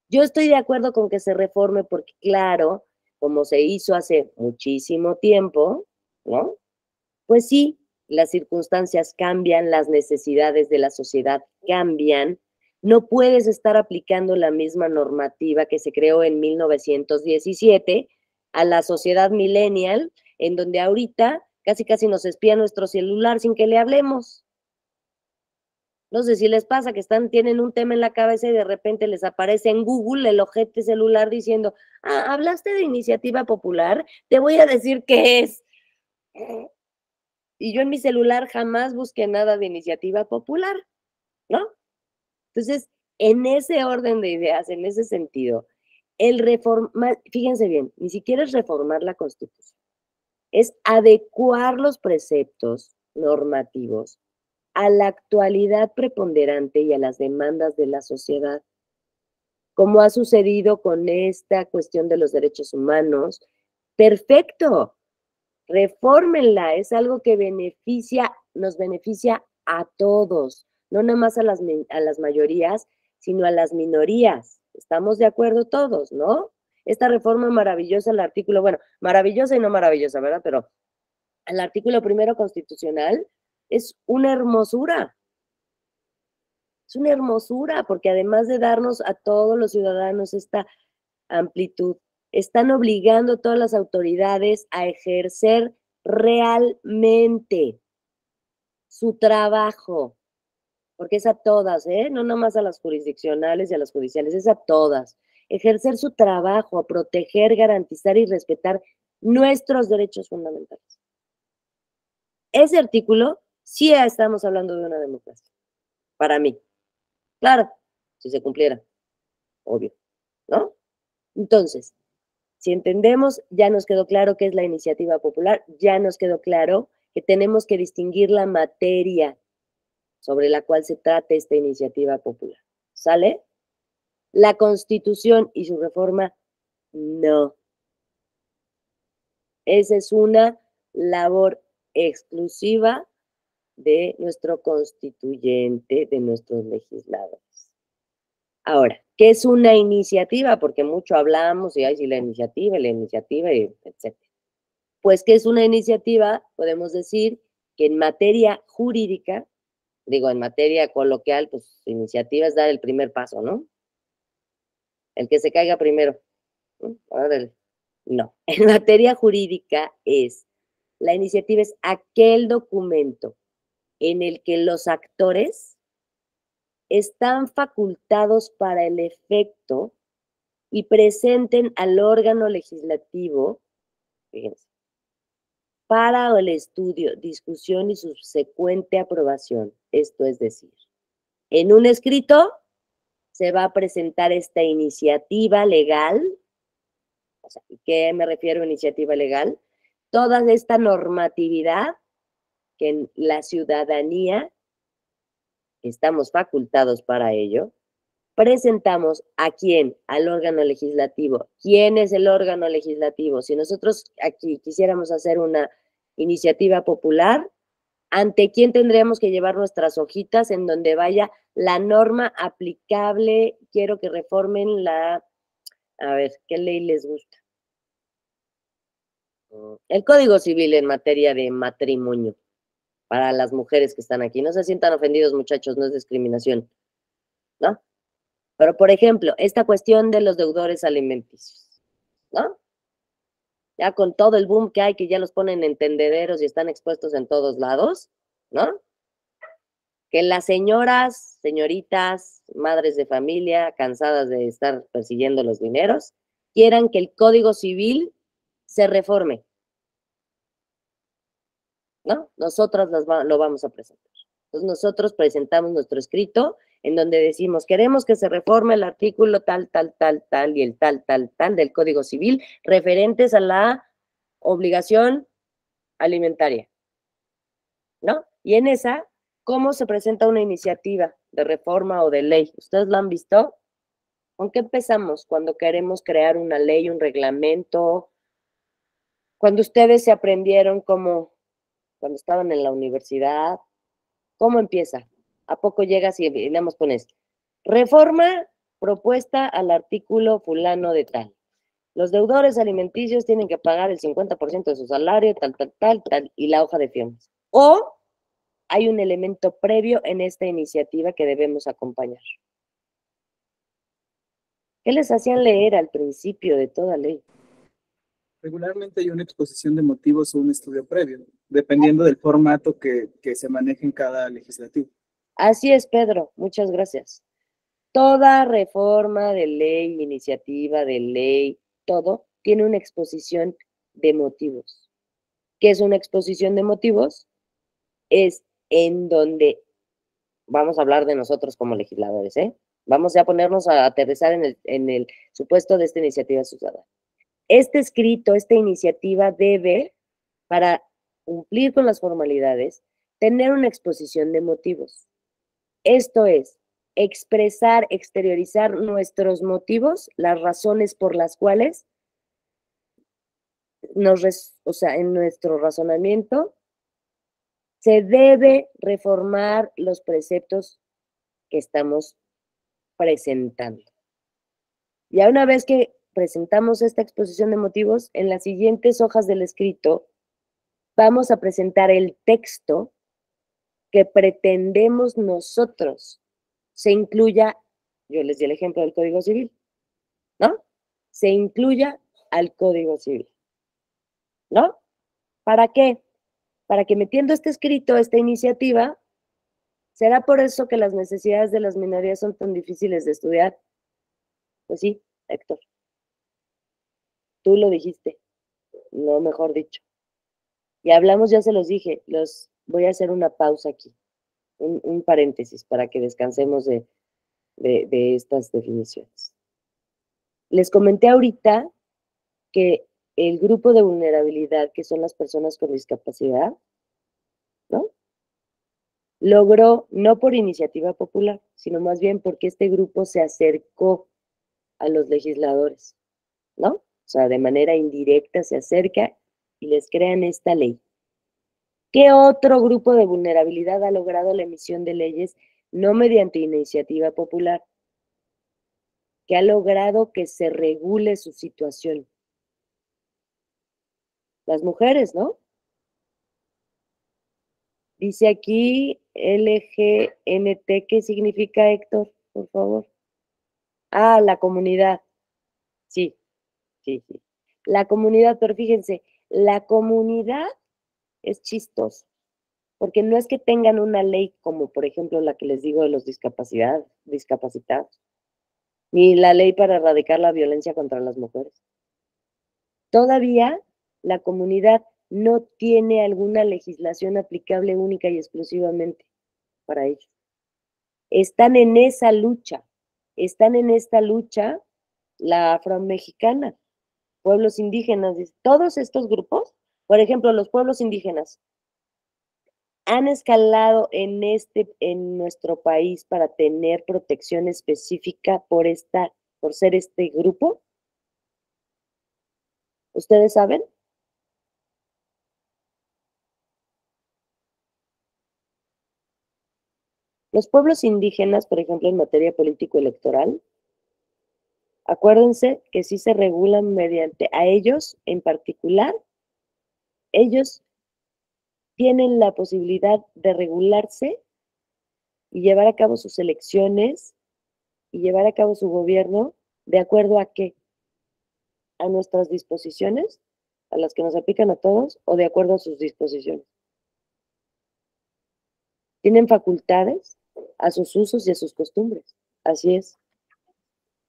Yo estoy de acuerdo con que se reforme porque, claro, como se hizo hace muchísimo tiempo, ¿no? Pues sí, las circunstancias cambian, las necesidades de la sociedad cambian. No puedes estar aplicando la misma normativa que se creó en 1917 a la sociedad millennial, en donde ahorita casi nos espía nuestro celular sin que le hablemos. No sé si les pasa que tienen un tema en la cabeza y de repente les aparece en Google el ojete celular diciendo, ¿hablaste de iniciativa popular? Te voy a decir qué es. Y yo en mi celular jamás busqué nada de iniciativa popular, ¿no? Entonces, en ese orden de ideas, en ese sentido, fíjense bien, ni siquiera es reformar la Constitución, es adecuar los preceptos normativos a la actualidad preponderante y a las demandas de la sociedad, como ha sucedido con esta cuestión de los derechos humanos. Perfecto, refórmenla, es algo que nos beneficia a todos, no nada más a las mayorías, sino a las minorías. Estamos de acuerdo todos, ¿no? Esta reforma maravillosa, el artículo, bueno, maravillosa y no maravillosa, ¿verdad? Pero el artículo primero constitucional es una hermosura. Es una hermosura, porque además de darnos a todos los ciudadanos esta amplitud, están obligando a todas las autoridades a ejercer realmente su trabajo, porque es a todas, no nomás a las jurisdiccionales y a las judiciales, es a todas. Ejercer su trabajo, a proteger, garantizar y respetar nuestros derechos fundamentales. ese artículo sí estamos hablando de una democracia, para mí. Claro, si se cumpliera, obvio, ¿no? Entonces, si entendemos, ya nos quedó claro qué es la iniciativa popular, ya nos quedó claro que tenemos que distinguir la materia sobre la cual se trata esta iniciativa popular. ¿Sale? La Constitución y su reforma, no. Esa es una labor exclusiva de nuestro constituyente, de nuestros legisladores. Ahora, ¿qué es una iniciativa? Porque mucho hablamos y hay si la iniciativa, etc. Pues, ¿qué es una iniciativa? Podemos decir que en materia jurídica, digo, en materia coloquial, pues iniciativa es dar el primer paso, ¿no? El que se caiga primero. Órale. No, en materia jurídica la iniciativa es aquel documento en el que los actores están facultados para el efecto y presenten al órgano legislativo, fíjense, para el estudio, discusión y subsecuente aprobación. Esto es decir, en un escrito se va a presentar esta iniciativa legal. O sea, ¿qué me refiero a iniciativa legal? Toda esta normatividad que en la ciudadanía estamos facultados para ello, presentamos ¿a quién? Al órgano legislativo. ¿Quién es el órgano legislativo? Si nosotros aquí quisiéramos hacer una iniciativa popular, ¿ante quién tendríamos que llevar nuestras hojitas en donde vaya la norma aplicable? Quiero que reformen a ver, ¿qué ley les gusta? El Código Civil en materia de matrimonio para las mujeres que están aquí. No se sientan ofendidos, muchachos, no es discriminación, ¿no? Pero, por ejemplo, esta cuestión de los deudores alimenticios, ¿no? Ya con todo el boom que hay, que ya los ponen en tendederos y están expuestos en todos lados, ¿no? Que las señoras, señoritas, madres de familia, cansadas de estar persiguiendo los dineros, quieran que el Código Civil se reforme, ¿no? Nosotras lo vamos a presentar. Entonces nosotros presentamos nuestro escrito en donde decimos, queremos que se reforme el artículo tal, tal, tal, tal y el tal, tal, tal del Código Civil referentes a la obligación alimentaria, ¿no? Y en esa, ¿cómo se presenta una iniciativa de reforma o de ley? ¿Ustedes la han visto? ¿Con qué empezamos cuando queremos crear una ley, un reglamento? Cuando ustedes se aprendieron como cuando estaban en la universidad, ¿cómo empieza? ¿A poco llegas y le pones reforma propuesta al artículo fulano de tal? Los deudores alimenticios tienen que pagar el 50% de su salario, tal, tal, tal, tal, y la hoja de firmas. O hay un elemento previo en esta iniciativa que debemos acompañar. ¿Qué les hacían leer al principio de toda ley? Regularmente hay una exposición de motivos o un estudio previo, dependiendo del formato que se maneje en cada legislativo. Así es, Pedro. Muchas gracias. Toda reforma de ley, iniciativa de ley, todo tiene una exposición de motivos. ¿Qué es una exposición de motivos? Es en donde vamos a hablar de nosotros como legisladores, ¿eh? Vamos a ponernos a aterrizar en el supuesto de esta iniciativa ciudadana. Este escrito, esta iniciativa debe, para cumplir con las formalidades, tener una exposición de motivos. Esto es, expresar, exteriorizar nuestros motivos, las razones por las cuales en nuestro razonamiento se debe reformar los preceptos que estamos presentando. Ya una vez que presentamos esta exposición de motivos, en las siguientes hojas del escrito vamos a presentar el texto que pretendemos nosotros se incluya, yo les di el ejemplo del Código Civil, ¿no? Se incluya al Código Civil, ¿no? ¿Para qué? Para que metiendo este escrito, esta iniciativa, ¿será por eso que las necesidades de las minorías son tan difíciles de estudiar? Pues sí, Héctor. Tú lo dijiste, no mejor dicho. Y hablamos, ya se los dije, voy a hacer una pausa aquí, un paréntesis para que descansemos de estas definiciones. Les comenté ahorita que el grupo de vulnerabilidad, que son las personas con discapacidad, ¿no? Logró, no por iniciativa popular, sino más bien porque este grupo se acercó a los legisladores, ¿no? O sea, de manera indirecta se acerca y les crean esta ley. ¿Qué otro grupo de vulnerabilidad ha logrado la emisión de leyes no mediante iniciativa popular? Que ha logrado que se regule su situación. Las mujeres, ¿no? Dice aquí LGNT, ¿qué significa, Héctor? Por favor. Ah, la comunidad. Sí, sí, sí. La comunidad, pero fíjense, la comunidad es chistoso, porque no es que tengan una ley como, por ejemplo, la que les digo de los discapacitados, ni la ley para erradicar la violencia contra las mujeres. Todavía la comunidad no tiene alguna legislación aplicable única y exclusivamente para ellos. Están en esa lucha, están en esta lucha la afromexicana, pueblos indígenas, todos estos grupos, por ejemplo, los pueblos indígenas, han escalado en nuestro país para tener protección específica por ser este grupo. ¿Ustedes saben? Los pueblos indígenas, por ejemplo, en materia político-electoral, acuérdense que sí se regulan mediante, a ellos en particular, ellos tienen la posibilidad de regularse y llevar a cabo sus elecciones y llevar a cabo su gobierno de acuerdo a qué, a nuestras disposiciones, a las que nos aplican a todos, o de acuerdo a sus disposiciones. Tienen facultades a sus usos y a sus costumbres. Así es.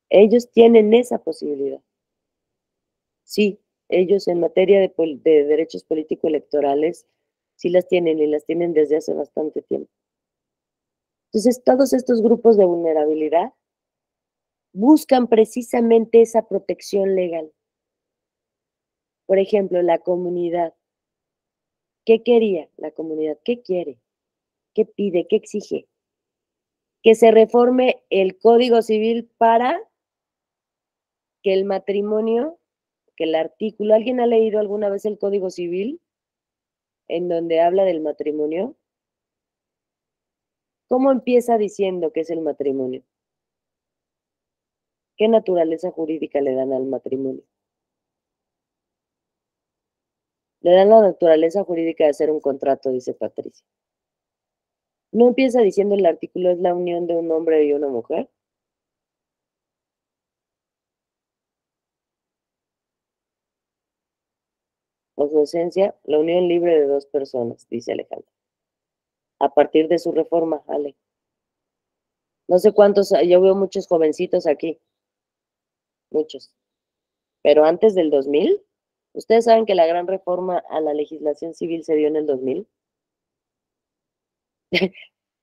Ellos tienen esa posibilidad. Sí, ellos en materia de derechos político-electorales sí las tienen y las tienen desde hace bastante tiempo. Entonces, todos estos grupos de vulnerabilidad buscan precisamente esa protección legal. Por ejemplo, la comunidad. ¿Qué quería la comunidad? ¿Qué quiere? ¿Qué pide? ¿Qué exige? Que se reforme el Código Civil para que el matrimonio, que el artículo, ¿alguien ha leído alguna vez el Código Civil en donde habla del matrimonio? ¿Cómo empieza diciendo que es el matrimonio? ¿Qué naturaleza jurídica le dan al matrimonio? Le dan la naturaleza jurídica de ser un contrato, dice Patricia. ¿No empieza diciendo el artículo es la unión de un hombre y una mujer? O su esencia, la unión libre de dos personas, dice Alejandra. A partir de su reforma, Ale. No sé cuántos, yo veo muchos jovencitos aquí. Muchos. Pero antes del 2000, ¿ustedes saben que la gran reforma a la legislación civil se dio en el 2000?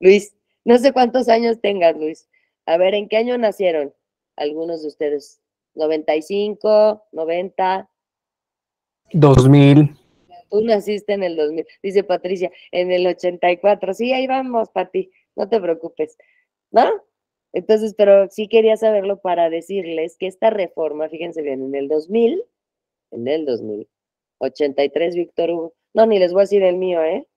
Luis, no sé cuántos años tengas, Luis. A ver, ¿en qué año nacieron algunos de ustedes? ¿95, 90? 2000. Tú naciste en el 2000, dice Patricia, en el 84. Sí, ahí vamos, Pati, no te preocupes, ¿no? Entonces, pero sí quería saberlo para decirles que esta reforma, fíjense bien, en el 2000, 83, Víctor Hugo. No, ni les voy a decir el mío, ¿eh?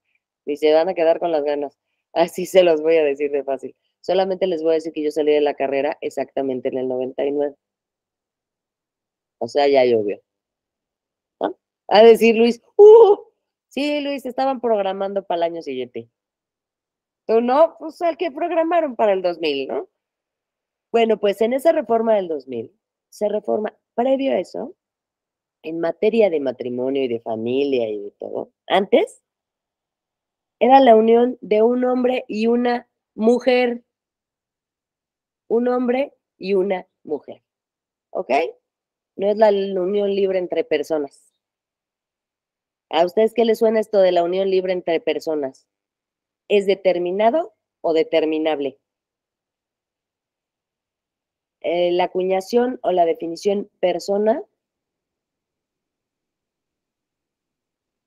Ni se van a quedar con las ganas. Así se los voy a decir de fácil. Solamente les voy a decir que yo salí de la carrera exactamente en el 99. O sea, ya llovió. ¿No? A decir Luis, sí, Luis, estaban programando para el año siguiente. Tú no, pues al que programaron para el 2000, ¿no? Bueno, pues en esa reforma del 2000 se reforma, previo a eso, en materia de matrimonio y de familia y de todo. Antes era la unión de un hombre y una mujer. Un hombre y una mujer. ¿Ok? No es la unión libre entre personas. ¿A ustedes qué les suena esto de la unión libre entre personas? ¿Es determinado o determinable? La acuñación o la definición persona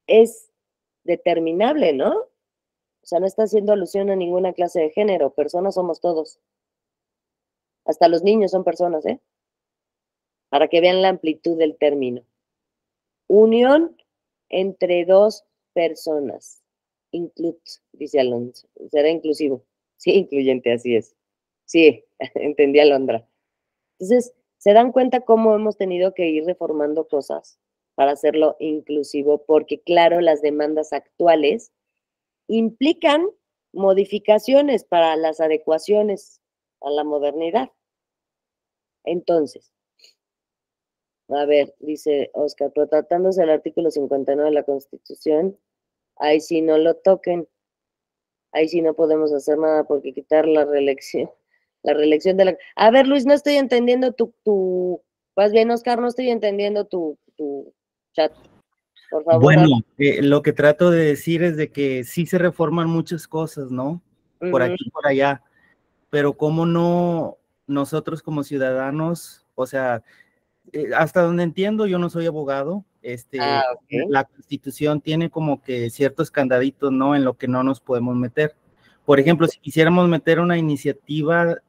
es determinable, ¿no? O sea, no está haciendo alusión a ninguna clase de género. Personas somos todos. Hasta los niños son personas, ¿eh? Para que vean la amplitud del término. Unión entre dos personas. Include, dice Alonso. Será inclusivo. Sí, incluyente, así es. Sí, entendí, Alondra. Entonces, ¿se dan cuenta cómo hemos tenido que ir reformando cosas para hacerlo inclusivo? Porque, claro, las demandas actuales implican modificaciones para las adecuaciones a la modernidad. Entonces, a ver, dice Oscar, pero tratándose del artículo 59 de la Constitución, ahí sí no lo toquen, ahí sí no podemos hacer nada porque quitar la reelección de la... A ver, Luis, no estoy entendiendo Más bien, Oscar, no estoy entendiendo tu chat. Por favor. Bueno, lo que trato de decir es de que sí se reforman muchas cosas, ¿no? Por aquí y por allá, pero cómo no nosotros como ciudadanos, o sea, hasta donde entiendo, yo no soy abogado, Okay. La Constitución tiene como que ciertos candaditos, ¿no? En lo que no nos podemos meter. Por ejemplo, si quisiéramos meter una iniciativa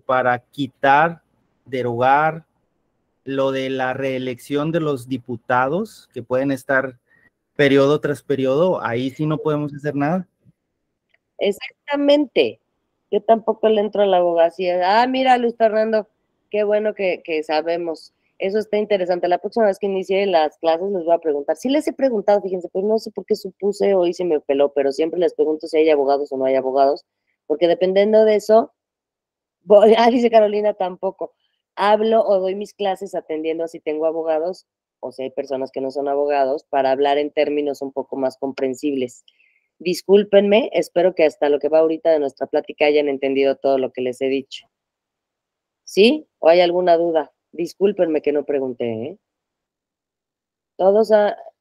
para quitar, derogar lo de la reelección de los diputados, que pueden estar periodo tras periodo, ahí sí no podemos hacer nada. Exactamente. Yo tampoco le entro a la abogacía. Mira, Luis Fernando, qué bueno que sabemos. Eso está interesante. La próxima vez que inicie las clases les voy a preguntar. Sí les he preguntado, fíjense, pues no sé por qué supuse, hoy se me peló, pero siempre les pregunto si hay abogados o no hay abogados, porque dependiendo de eso, dice Carolina, tampoco. Hablo o doy mis clases atendiendo a si tengo abogados o si hay personas que no son abogados para hablar en términos un poco más comprensibles. Discúlpenme, espero que hasta lo que va ahorita de nuestra plática hayan entendido todo lo que les he dicho. ¿Sí? ¿O hay alguna duda? Discúlpenme que no pregunté, ¿eh? Todos,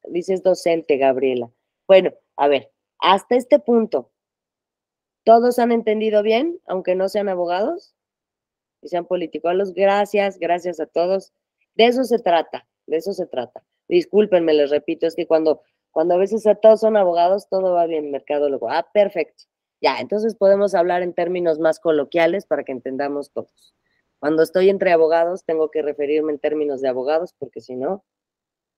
dices docente, Gabriela. Bueno, a ver, hasta este punto, ¿todos han entendido bien, aunque no sean abogados y sean politicólogos? Gracias a todos. De eso se trata, de eso se trata. Discúlpenme, les repito, es que cuando a veces a todos son abogados, todo va bien, mercadólogo. Perfecto. Ya, entonces podemos hablar en términos más coloquiales para que entendamos todos. Cuando estoy entre abogados, tengo que referirme en términos de abogados, porque si no,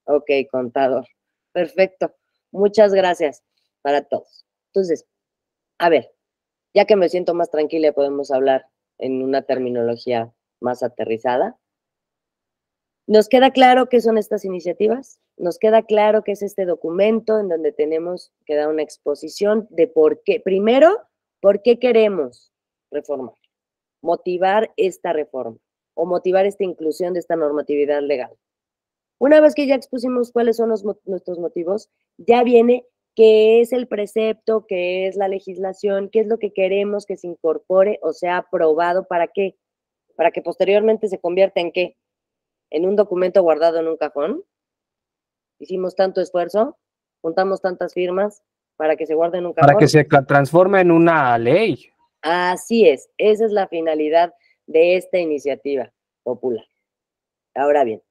ok, contador. Perfecto. Muchas gracias para todos. Entonces, a ver, ya que me siento más tranquila, podemos hablar en una terminología más aterrizada. ¿Nos queda claro qué son estas iniciativas? ¿Nos queda claro qué es este documento en donde tenemos que dar una exposición de por qué? Primero, ¿por qué queremos reformar? Motivar esta reforma o motivar esta inclusión de esta normatividad legal. Una vez que ya expusimos cuáles son nuestros motivos, ya viene qué es el precepto, qué es la legislación, qué es lo que queremos que se incorpore o sea aprobado, ¿para qué? Para que posteriormente se convierta en ¿qué? En un documento guardado en un cajón. Hicimos tanto esfuerzo, juntamos tantas firmas para que se guarde en un cajón. Para que se transforme en una ley. Así es, esa es la finalidad de esta iniciativa popular. Ahora bien,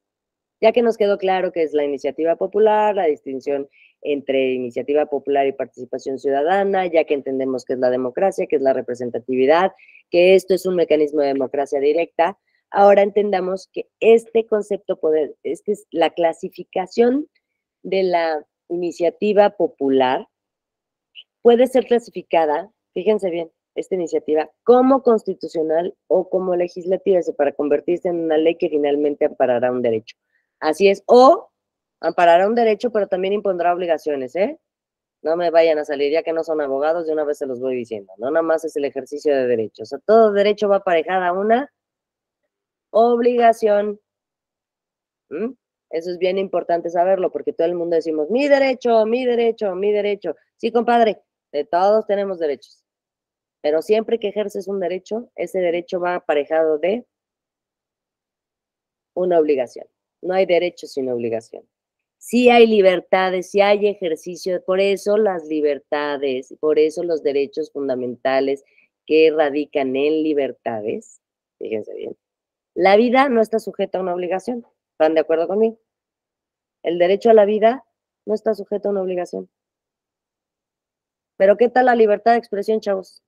ya que nos quedó claro qué es la iniciativa popular, la distinción entre iniciativa popular y participación ciudadana, ya que entendemos qué es la democracia, qué es la representatividad, que esto es un mecanismo de democracia directa, ahora entendamos que este concepto poder, es la clasificación de la iniciativa popular, puede ser clasificada, fíjense bien, esta iniciativa, como constitucional o como legislativa, para convertirse en una ley que finalmente amparará un derecho. Así es, o amparará un derecho, pero también impondrá obligaciones, ¿eh? No me vayan a salir, ya que no son abogados, de una vez se los voy diciendo. No nada más es el ejercicio de derechos. O sea, todo derecho va aparejada a una obligación. Eso es bien importante saberlo, porque todo el mundo decimos, mi derecho, mi derecho, mi derecho. Sí, compadre, de todos tenemos derechos. Pero siempre que ejerces un derecho, ese derecho va aparejado de una obligación. No hay derecho sin obligación. Sí hay libertades, sí hay ejercicio, por eso las libertades, por eso los derechos fundamentales que radican en libertades, fíjense bien, la vida no está sujeta a una obligación, ¿están de acuerdo conmigo? El derecho a la vida no está sujeto a una obligación. Pero ¿qué tal la libertad de expresión, chavos?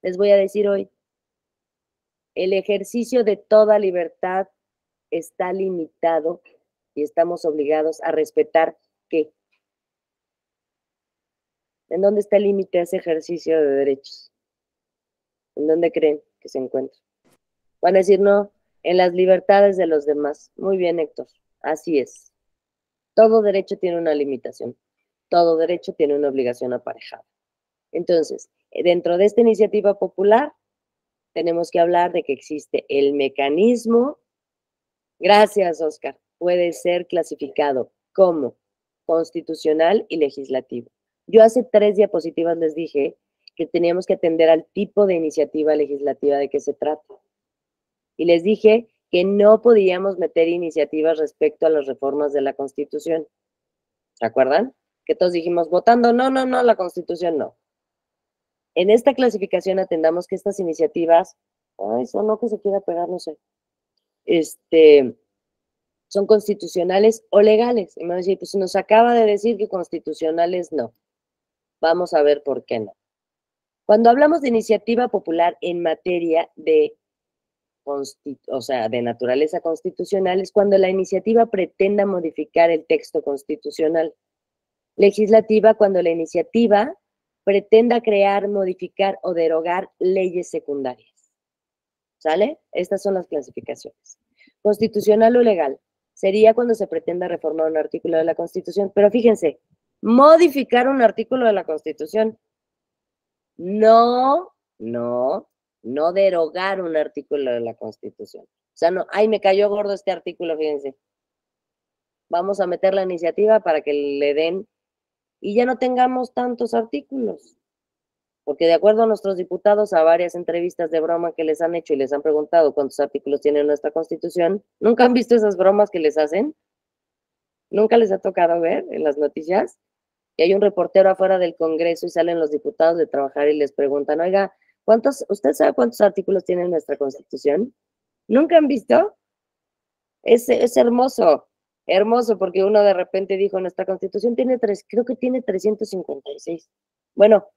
Les voy a decir hoy, el ejercicio de toda libertad está limitado y estamos obligados a respetar ¿qué? ¿En dónde está el límite de ese ejercicio de derechos? ¿En dónde creen que se encuentra? Van a decir, no, en las libertades de los demás. Muy bien, Héctor, así es. Todo derecho tiene una limitación. Todo derecho tiene una obligación aparejada. Entonces, dentro de esta iniciativa popular, tenemos que hablar de que existe el mecanismo. Gracias, Oscar. Puede ser clasificado como constitucional y legislativo. Yo hace 3 diapositivas les dije que teníamos que atender al tipo de iniciativa legislativa de que se trata. Y les dije que no podíamos meter iniciativas respecto a las reformas de la Constitución. ¿Se acuerdan? Que todos dijimos, votando, no, la Constitución no. En esta clasificación atendamos que estas iniciativas, sonó que se quiera pegar, no sé, son constitucionales o legales. Y me van a decir, pues nos acaba de decir que constitucionales no. Vamos a ver por qué no. Cuando hablamos de iniciativa popular en materia de, de naturaleza constitucional, es cuando la iniciativa pretenda modificar el texto constitucional. Legislativa, cuando la iniciativa pretenda crear, modificar o derogar leyes secundarias. ¿Sale? Estas son las clasificaciones. Constitucional o legal sería cuando se pretenda reformar un artículo de la Constitución. Pero fíjense, modificar un artículo de la Constitución. No derogar un artículo de la Constitución. O sea, no, ay, me cayó gordo este artículo, fíjense. Vamos a meter la iniciativa para que le den y ya no tengamos tantos artículos. Porque de acuerdo a nuestros diputados, a varias entrevistas de broma que les han hecho y les han preguntado cuántos artículos tiene nuestra Constitución, ¿nunca han visto esas bromas que les hacen? ¿Nunca les ha tocado ver en las noticias? Y hay un reportero afuera del Congreso y salen los diputados de trabajar y les preguntan, oiga, ¿usted sabe cuántos artículos tiene nuestra Constitución? ¿Nunca han visto? Es hermoso, hermoso, porque uno de repente dijo, nuestra Constitución tiene creo que tiene 356. Bueno,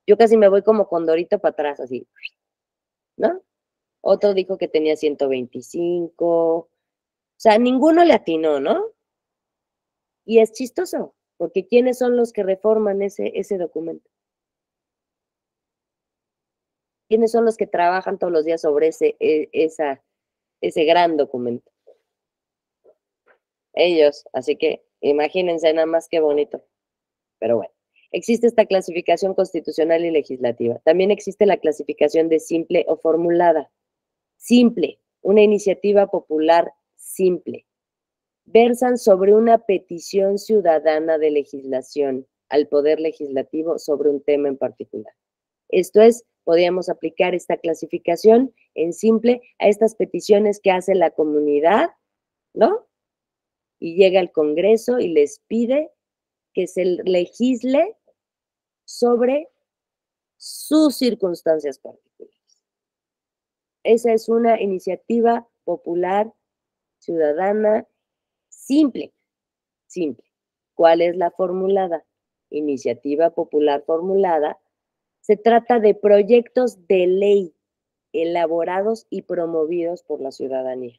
yo casi me voy como condorito para atrás, así, ¿no? Otro dijo que tenía 125. O sea, ninguno le atinó, ¿no? Y es chistoso, porque ¿quiénes son los que reforman ese documento? ¿Quiénes son los que trabajan todos los días sobre ese gran documento? Ellos, así que imagínense nada más qué bonito. Pero bueno, existe esta clasificación constitucional y legislativa. También existe la clasificación de simple o formulada. Simple, una iniciativa popular simple. Versan sobre una petición ciudadana de legislación al Poder Legislativo sobre un tema en particular. Esto es, podríamos aplicar esta clasificación en simple a estas peticiones que hace la comunidad, ¿no? Y llega al Congreso y les pide que se legisle sobre sus circunstancias particulares. Esa es una iniciativa popular, ciudadana, simple. ¿Cuál es la formulada? Iniciativa popular formulada. Se trata de proyectos de ley elaborados y promovidos por la ciudadanía.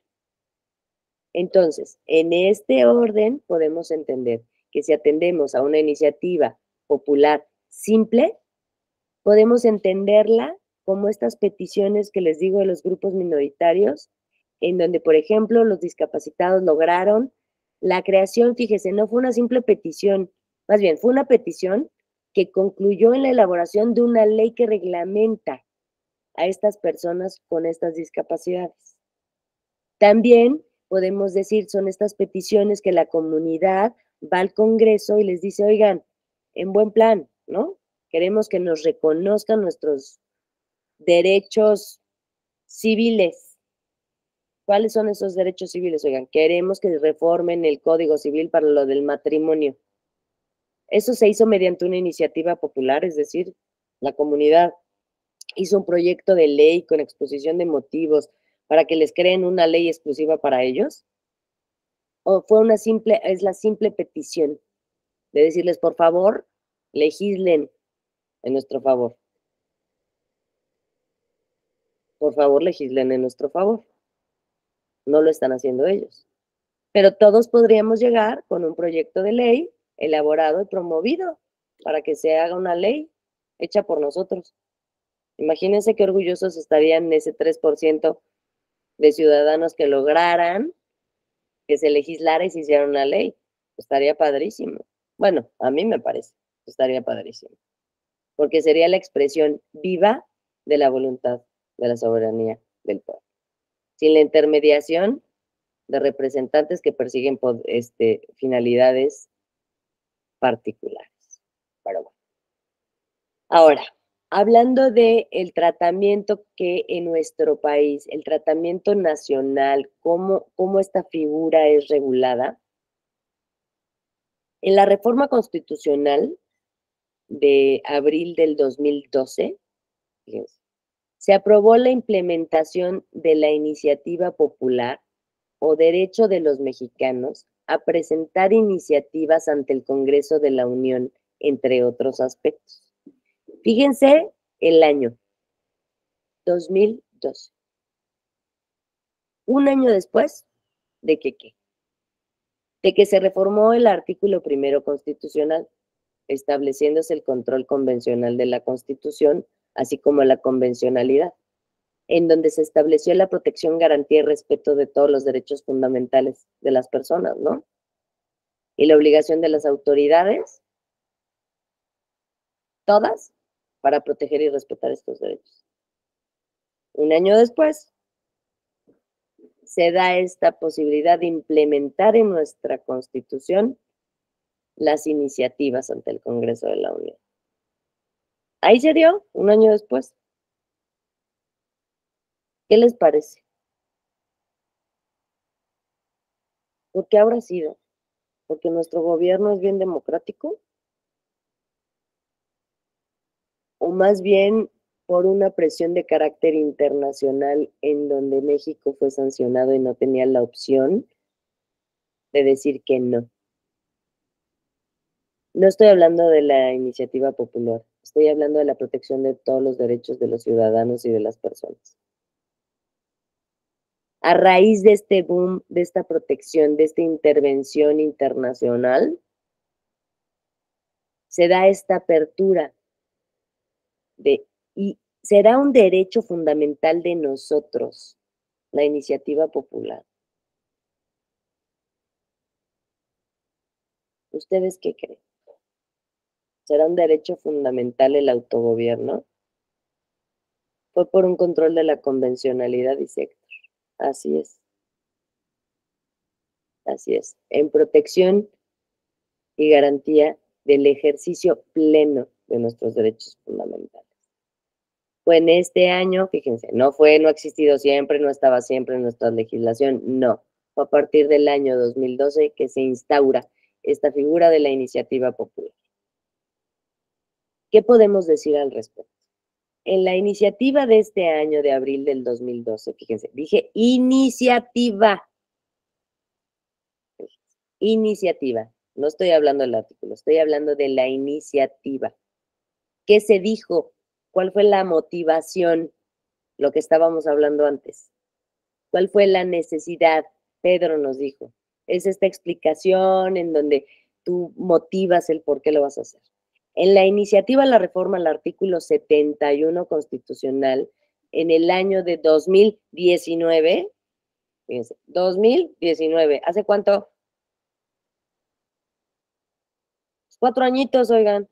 Entonces, en este orden podemos entender que si atendemos a una iniciativa popular simple, podemos entenderla como estas peticiones que les digo de los grupos minoritarios, en donde, por ejemplo, los discapacitados lograron la creación, fíjese, no fue una simple petición, más bien fue una petición que concluyó en la elaboración de una ley que reglamenta a estas personas con estas discapacidades. También podemos decir, son estas peticiones que la comunidad va al Congreso y les dice, oigan, en buen plan, ¿no? Queremos que nos reconozcan nuestros derechos civiles. ¿Cuáles son esos derechos civiles? Oigan, queremos que reformen el Código Civil para lo del matrimonio. Eso se hizo mediante una iniciativa popular, es decir, la comunidad hizo un proyecto de ley con exposición de motivos para que les creen una ley exclusiva para ellos. ¿O fue es la simple petición de decirles, por favor, legislen en nuestro favor? Por favor, legislen en nuestro favor. No lo están haciendo ellos. Pero todos podríamos llegar con un proyecto de ley elaborado y promovido para que se haga una ley hecha por nosotros. Imagínense qué orgullosos estarían ese 3% de ciudadanos que lograran que se legislara y se hiciera una ley. Estaría padrísimo. Bueno, a mí me parece, estaría padrísimo. Porque sería la expresión viva de la voluntad de la soberanía del pueblo. Sin la intermediación de representantes que persiguen finalidades particulares. Pero bueno. Ahora, hablando de el tratamiento que en nuestro país, el tratamiento nacional, cómo esta figura es regulada, en la reforma constitucional de abril del 2012, fíjense, se aprobó la implementación de la iniciativa popular o derecho de los mexicanos a presentar iniciativas ante el Congreso de la Unión, entre otros aspectos. Fíjense el año 2012. Un año después de que se reformó el artículo 1 constitucional, estableciéndose el control convencional de la Constitución, así como la convencionalidad, en donde se estableció la protección, garantía y respeto de todos los derechos fundamentales de las personas, ¿no? Y la obligación de las autoridades, todas, para proteger y respetar estos derechos. Un año después, se da esta posibilidad de implementar en nuestra Constitución las iniciativas ante el Congreso de la Unión. Ahí se dio, un año después. ¿Qué les parece? ¿Por qué habrá sido? ¿Porque nuestro gobierno es bien democrático? ¿O más bien por una presión de carácter internacional en donde México fue sancionado y no tenía la opción de decir que no? No estoy hablando de la iniciativa popular, estoy hablando de la protección de todos los derechos de los ciudadanos y de las personas. A raíz de este boom, de esta protección, de esta intervención internacional, se da esta apertura y será un derecho fundamental de nosotros, la iniciativa popular. ¿Ustedes qué creen? ¿Será un derecho fundamental el autogobierno? Fue por un control de la convencionalidad y sector. Así es. Así es. En protección y garantía del ejercicio pleno de nuestros derechos fundamentales. Fue en este año, fíjense, no ha existido siempre, no estaba siempre en nuestra legislación, no. Fue a partir del año 2012 que se instaura esta figura de la iniciativa popular. ¿Qué podemos decir al respecto? En la iniciativa de este año de abril del 2012, fíjense, dije iniciativa. Iniciativa. No estoy hablando del artículo, estoy hablando de la iniciativa. ¿Qué se dijo? ¿Cuál fue la motivación? Lo que estábamos hablando antes. ¿Cuál fue la necesidad? Pedro nos dijo. Es esta explicación en donde tú motivas el por qué lo vas a hacer. En la iniciativa la reforma al artículo 71 constitucional en el año de 2019. Fíjense, 2019. ¿Hace cuánto? 4 añitos, oigan.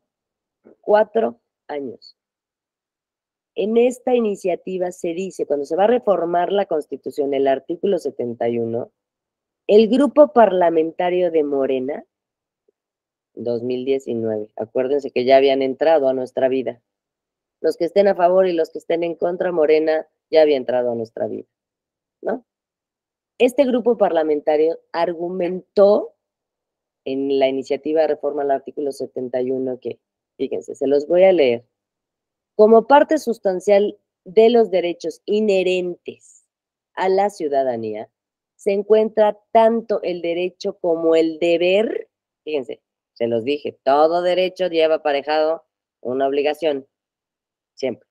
4 años. En esta iniciativa se dice, cuando se va a reformar la Constitución, el artículo 71, el grupo parlamentario de Morena, 2019, acuérdense que ya habían entrado a nuestra vida. Los que estén a favor y los que estén en contra, Morena ya había entrado a nuestra vida, ¿no? Este grupo parlamentario argumentó en la iniciativa de reforma al artículo 71 que, fíjense, se los voy a leer. Como parte sustancial de los derechos inherentes a la ciudadanía, se encuentra tanto el derecho como el deber, fíjense, se los dije, todo derecho lleva aparejado una obligación, siempre,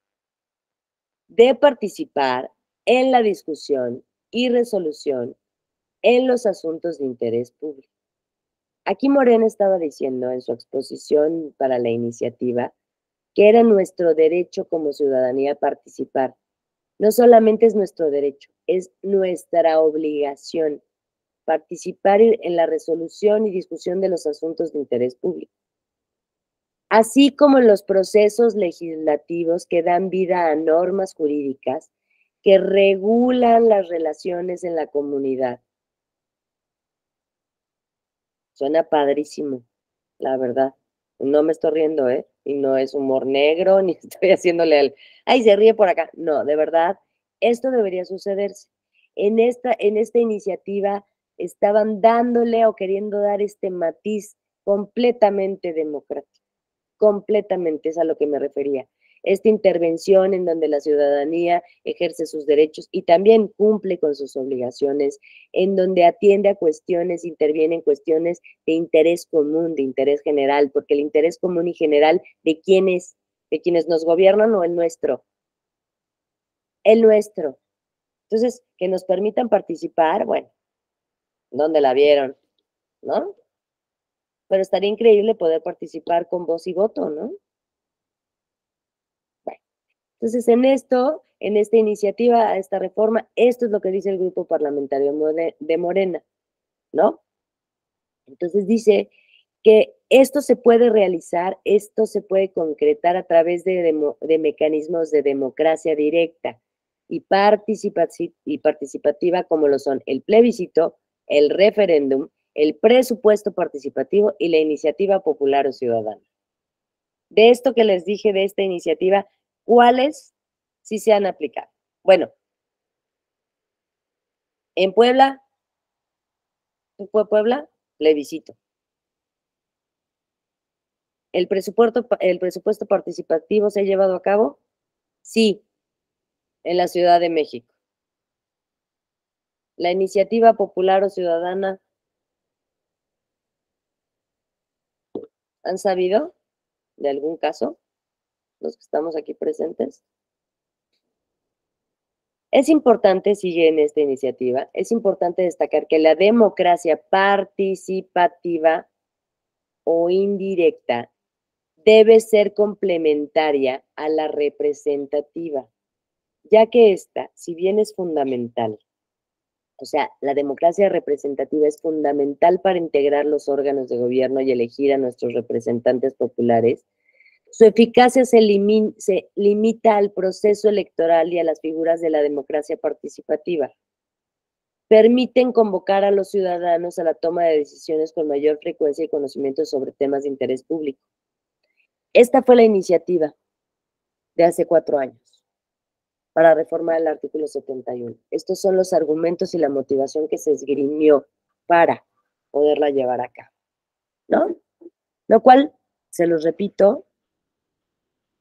de participar en la discusión y resolución en los asuntos de interés público. Aquí Morena estaba diciendo en su exposición para la iniciativa que era nuestro derecho como ciudadanía participar. No solamente es nuestro derecho, es nuestra obligación participar en la resolución y discusión de los asuntos de interés público, así como en los procesos legislativos que dan vida a normas jurídicas que regulan las relaciones en la comunidad. Suena padrísimo, la verdad. No me estoy riendo, ¿eh? Y no es humor negro, ni estoy haciéndole al... ¡Ay, se ríe por acá! No, de verdad, esto debería sucederse. En esta iniciativa estaban dándole o queriendo dar este matiz completamente democrático. Completamente, es a lo que me refería. Esta intervención en donde la ciudadanía ejerce sus derechos y también cumple con sus obligaciones, en donde atiende a cuestiones, interviene en cuestiones de interés común, de interés general, porque el interés común y general de quienes nos gobiernan o el nuestro. El nuestro. Entonces, que nos permitan participar, bueno, ¿dónde la vieron? ¿No? Pero estaría increíble poder participar con voz y voto, ¿no? Entonces, en esta iniciativa, a esta reforma, esto es lo que dice el grupo parlamentario de Morena, ¿no? Entonces dice que esto se puede realizar, esto se puede concretar a través de mecanismos de democracia directa y participativa como lo son el plebiscito, el referéndum, el presupuesto participativo y la iniciativa popular o ciudadana. De esto que les dije de esta iniciativa, ¿cuáles sí se han aplicado? Bueno, en Puebla, ¿tú fue Puebla? Plebiscito. ¿El presupuesto participativo se ha llevado a cabo? Sí, en la Ciudad de México. La iniciativa popular o ciudadana, ¿han sabido de algún caso? Los que estamos aquí presentes. Es importante, sigue en esta iniciativa, es importante destacar que la democracia participativa o indirecta debe ser complementaria a la representativa, ya que esta, si bien es fundamental, o sea, la democracia representativa es fundamental para integrar los órganos de gobierno y elegir a nuestros representantes populares, su eficacia se limita al proceso electoral y a las figuras de la democracia participativa. Permiten convocar a los ciudadanos a la toma de decisiones con mayor frecuencia y conocimiento sobre temas de interés público. Esta fue la iniciativa de hace 4 años para reformar el artículo 71. Estos son los argumentos y la motivación que se esgrimió para poderla llevar a cabo, ¿no? Lo cual, se los repito,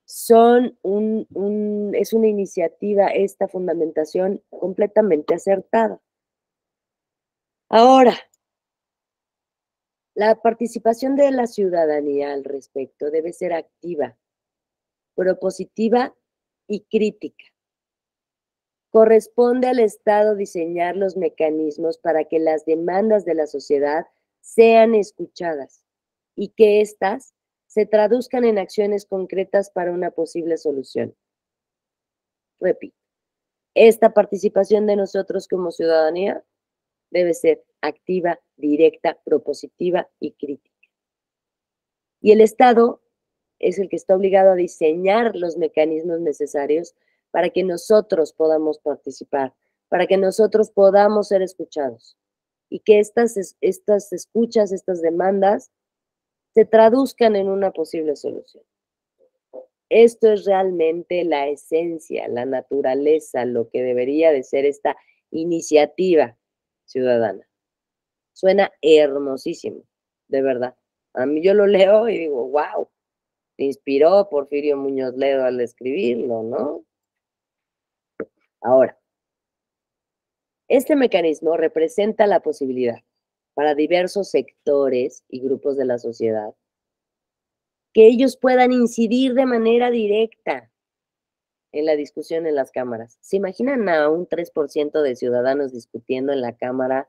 es una iniciativa, esta fundamentación completamente acertada. Ahora, la participación de la ciudadanía al respecto debe ser activa, propositiva y crítica. Corresponde al Estado diseñar los mecanismos para que las demandas de la sociedad sean escuchadas y que éstas se traduzcan en acciones concretas para una posible solución. Repito, esta participación de nosotros como ciudadanía debe ser activa, directa, propositiva y crítica. Y el Estado es el que está obligado a diseñar los mecanismos necesarios para que nosotros podamos participar, para que nosotros podamos ser escuchados y que estas escuchas, estas demandas, se traduzcan en una posible solución. Esto es realmente la esencia, la naturaleza, lo que debería de ser esta iniciativa ciudadana. Suena hermosísimo, de verdad. A mí yo lo leo y digo, wow, te inspiró Porfirio Muñoz Ledo al escribirlo, ¿no? Ahora, este mecanismo representa la posibilidad para diversos sectores y grupos de la sociedad que ellos puedan incidir de manera directa en la discusión en las cámaras. ¿Se imaginan a un 3% de ciudadanos discutiendo en la Cámara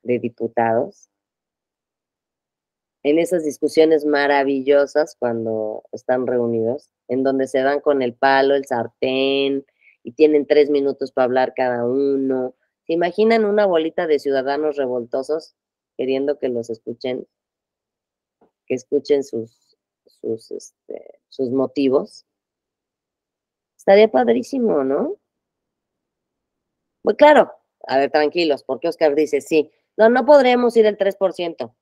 de Diputados? En esas discusiones maravillosas cuando están reunidos, en donde se dan con el palo, el sartén, y tienen 3 minutos para hablar cada uno. ¿Se imaginan una bolita de ciudadanos revoltosos queriendo que los escuchen, que escuchen sus motivos? Estaría padrísimo, ¿no? Pues claro, a ver, tranquilos, porque Oscar dice, sí, no podremos ir el 3%.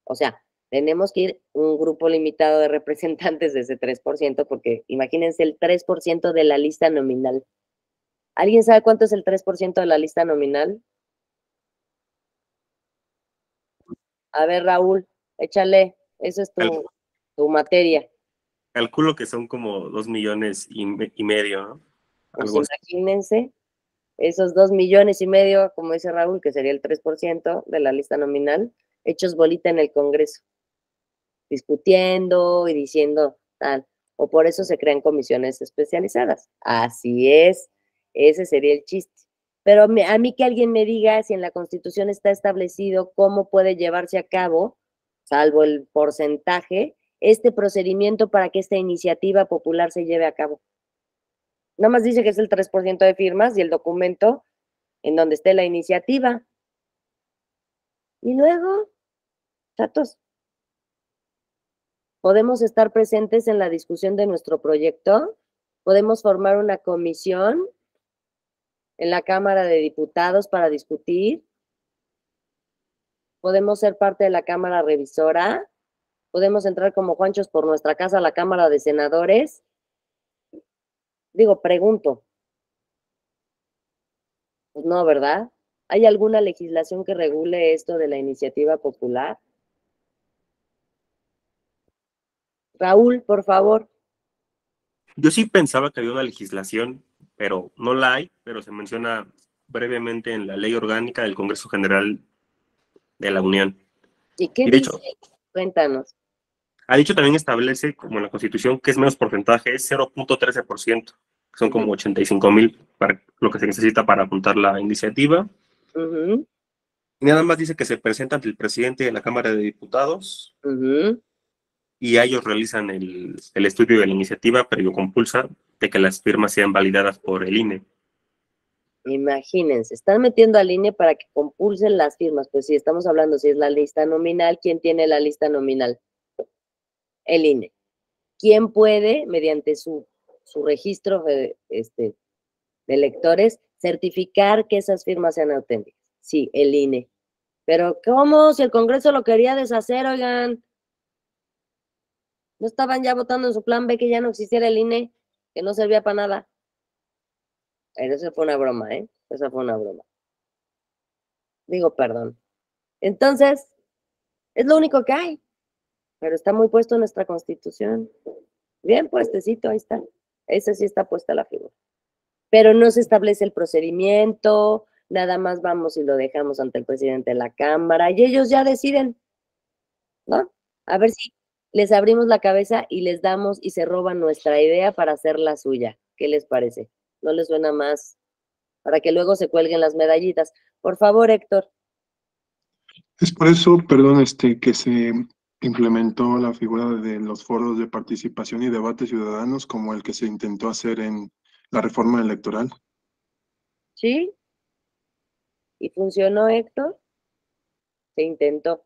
O sea, tenemos que ir un grupo limitado de representantes de ese 3%, porque imagínense el 3% de la lista nominal. ¿Alguien sabe cuánto es el 3% de la lista nominal? A ver, Raúl, échale, eso es tu materia. Calculo que son como 2,5 millones, ¿no? Pues Algo así. imagínense esos 2,5 millones, como dice Raúl, que sería el 3% de la lista nominal, hechos bolita en el Congreso, discutiendo y diciendo tal. O por eso se crean comisiones especializadas. Así es, ese sería el chiste. Pero a mí que alguien me diga si en la Constitución está establecido cómo puede llevarse a cabo, salvo el porcentaje, este procedimiento para que esta iniciativa popular se lleve a cabo. Nada más dice que es el 3% de firmas y el documento en donde esté la iniciativa. Y luego, chatos, podemos estar presentes en la discusión de nuestro proyecto, podemos formar una comisión en la Cámara de Diputados para discutir, podemos ser parte de la Cámara Revisora, podemos entrar como Juanchos por nuestra casa a la Cámara de Senadores. Digo, pregunto. Pues no, ¿verdad? ¿Hay alguna legislación que regule esto de la iniciativa popular? Raúl, por favor. Yo sí pensaba que había una legislación, pero no la hay, pero se menciona brevemente en la Ley Orgánica del Congreso General de la Unión. ¿Y qué de dice? Hecho, Cuéntanos. ha dicho también establece, como en la Constitución, que es menos porcentaje, es 0,13%, que son como 85,000 para lo que se necesita para apuntar la iniciativa. Y nada más dice que se presenta ante el presidente de la Cámara de Diputados y ellos realizan el estudio de la iniciativa previo compulsa de que las firmas sean validadas por el INE. Imagínense, están metiendo al INE para que compulsen las firmas. Pues sí, estamos hablando, si es la lista nominal, ¿quién tiene la lista nominal? El INE. ¿Quién puede, mediante su registro de electores, certificar que esas firmas sean auténticas? Sí, el INE. Pero ¿cómo? Si el Congreso lo quería deshacer, oigan. ¿No estaban ya votando en su plan B que ya no existiera el INE? Que no servía para nada. Pero eso fue una broma, ¿eh? Esa fue una broma. Digo, perdón. Entonces, es lo único que hay. Pero está muy puesto en nuestra Constitución. Bien puestecito, ahí está. Esa sí está puesta la figura. Pero no se establece el procedimiento, nada más vamos y lo dejamos ante el presidente de la Cámara y ellos ya deciden, ¿no? A ver si les abrimos la cabeza y les damos y se roban nuestra idea para hacer la suya. ¿Qué les parece? ¿No les suena más? Para que luego se cuelguen las medallitas. Por favor, Héctor. Es por eso, perdón, que se implementó la figura de los foros de participación y debate ciudadanos como el que se intentó hacer en la reforma electoral. ¿Sí? ¿Y funcionó, Héctor? Se intentó.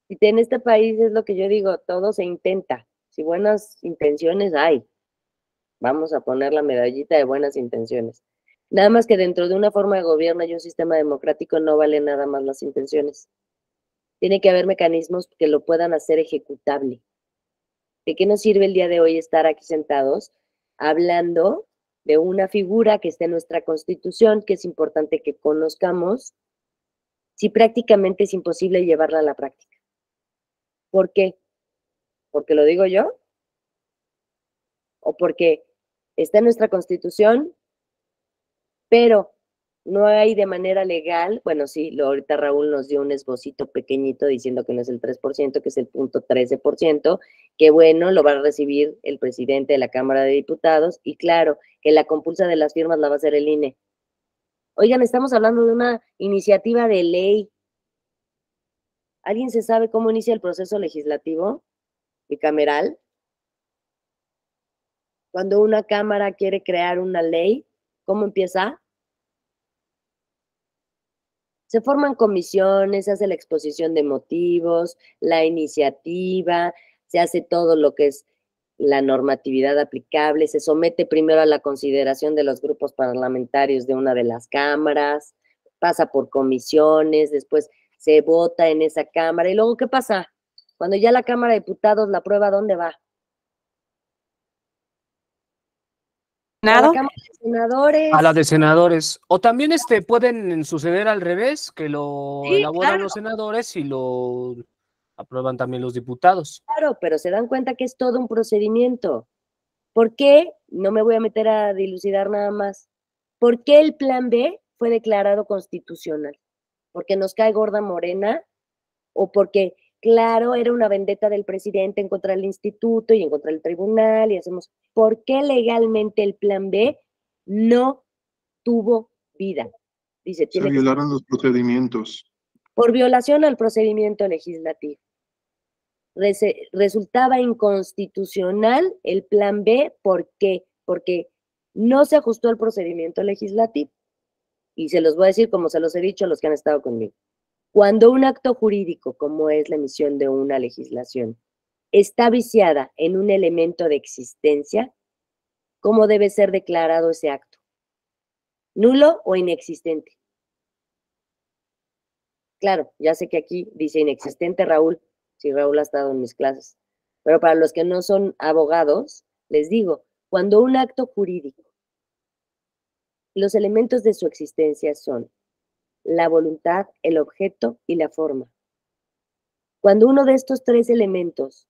Y en este país es lo que yo digo, todo se intenta. Si buenas intenciones hay, vamos a poner la medallita de buenas intenciones. Nada más que dentro de una forma de gobierno y un sistema democrático no vale nada más las intenciones. Tiene que haber mecanismos que lo puedan hacer ejecutable. ¿De qué nos sirve el día de hoy estar aquí sentados hablando de una figura que está en nuestra Constitución, que es importante que conozcamos, si prácticamente es imposible llevarla a la práctica? ¿Por qué? ¿Porque lo digo yo? ¿O porque está en nuestra Constitución, pero no hay de manera legal? Bueno, sí, ahorita Raúl nos dio un esbocito pequeñito diciendo que no es el 3%, que es el 0.13%, que bueno, lo va a recibir el presidente de la Cámara de Diputados, y claro, que la compulsa de las firmas la va a hacer el INE. Oigan, estamos hablando de una iniciativa de ley. ¿Alguien se sabe cómo inicia el proceso legislativo bicameral? Cuando una Cámara quiere crear una ley, ¿cómo empieza? Se forman comisiones, se hace la exposición de motivos, la iniciativa, se hace todo lo que es la normatividad aplicable, se somete primero a la consideración de los grupos parlamentarios de una de las cámaras, pasa por comisiones, después se vota en esa cámara, y luego, ¿qué pasa? Cuando ya la Cámara de Diputados la aprueba, ¿dónde va? A la Cámara de Senadores. A la de senadores. O también pueden suceder al revés, que lo Sí, elaboran claro. los senadores y lo aprueban también los diputados. Claro, pero se dan cuenta que es todo un procedimiento. ¿Por qué? No me voy a meter a dilucidar nada más. ¿Por qué el plan B fue declarado constitucional? ¿Porque nos cae gorda Morena? ¿O porque, claro, era una vendetta del presidente en contra del instituto y en contra del tribunal y hacemos? ¿Por qué legalmente el plan B no tuvo vida? Dice, Se tiene que ser violaron los procedimientos. por violación al procedimiento legislativo. Resultaba inconstitucional el plan B. ¿Por qué? Porque no se ajustó al procedimiento legislativo. Y se los voy a decir como se los he dicho a los que han estado conmigo. Cuando un acto jurídico, como es la emisión de una legislación, está viciada en un elemento de existencia, ¿cómo debe ser declarado ese acto? ¿Nulo o inexistente? Claro, ya sé que aquí dice inexistente Raúl, si Raúl ha estado en mis clases. Pero para los que no son abogados, les digo, cuando un acto jurídico, los elementos de su existencia son la voluntad, el objeto y la forma. Cuando uno de estos tres elementos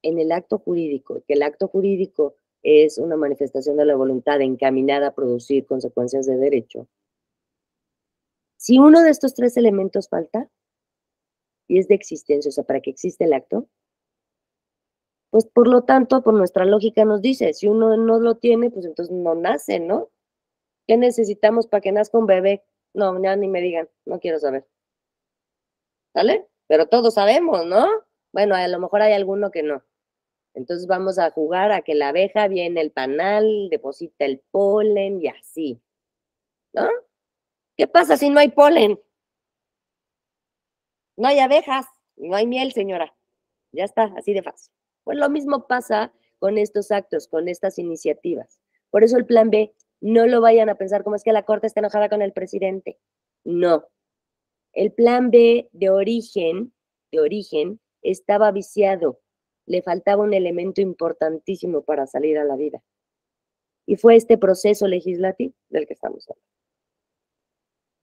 en el acto jurídico, que el acto jurídico es una manifestación de la voluntad encaminada a producir consecuencias de derecho, si uno de estos tres elementos falta, y es de existencia, o sea, para que exista el acto, pues por lo tanto, por nuestra lógica nos dice, si uno no lo tiene, pues entonces no nace, ¿no? ¿Qué necesitamos para que nazca un bebé? No, ya ni me digan, no quiero saber. ¿Sale? Pero todos sabemos, ¿no? Bueno, a lo mejor hay alguno que no. Entonces vamos a jugar a que la abeja viene el panal, deposita el polen y así, ¿no? ¿Qué pasa si no hay polen? No hay abejas, no hay miel, señora. Ya está, así de fácil. Pues lo mismo pasa con estos actos, con estas iniciativas. Por eso el plan B, no lo vayan a pensar como es que la Corte está enojada con el presidente. No. El plan B de origen, estaba viciado. Le faltaba un elemento importantísimo para salir a la vida. Y fue este proceso legislativo del que estamos hablando.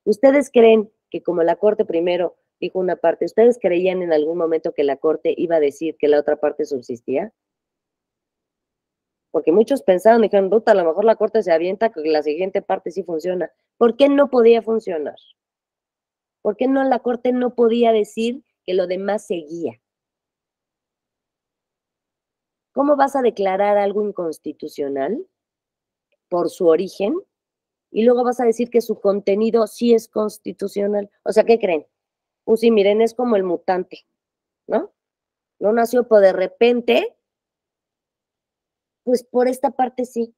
¿Ustedes creen que como la Corte primero dijo una parte, ¿ustedes creían en algún momento que la Corte iba a decir que la otra parte subsistía? Porque muchos pensaron, dijeron, puta, a lo mejor la Corte se avienta que la siguiente parte sí funciona. ¿Por qué no podía funcionar? ¿Por qué no la Corte no podía decir que lo demás seguía? ¿Cómo vas a declarar algo inconstitucional por su origen y luego vas a decir que su contenido sí es constitucional? O sea, ¿qué creen? Pues sí, miren, es como el mutante, ¿no? No nació, pero de repente, pues por esta parte sí.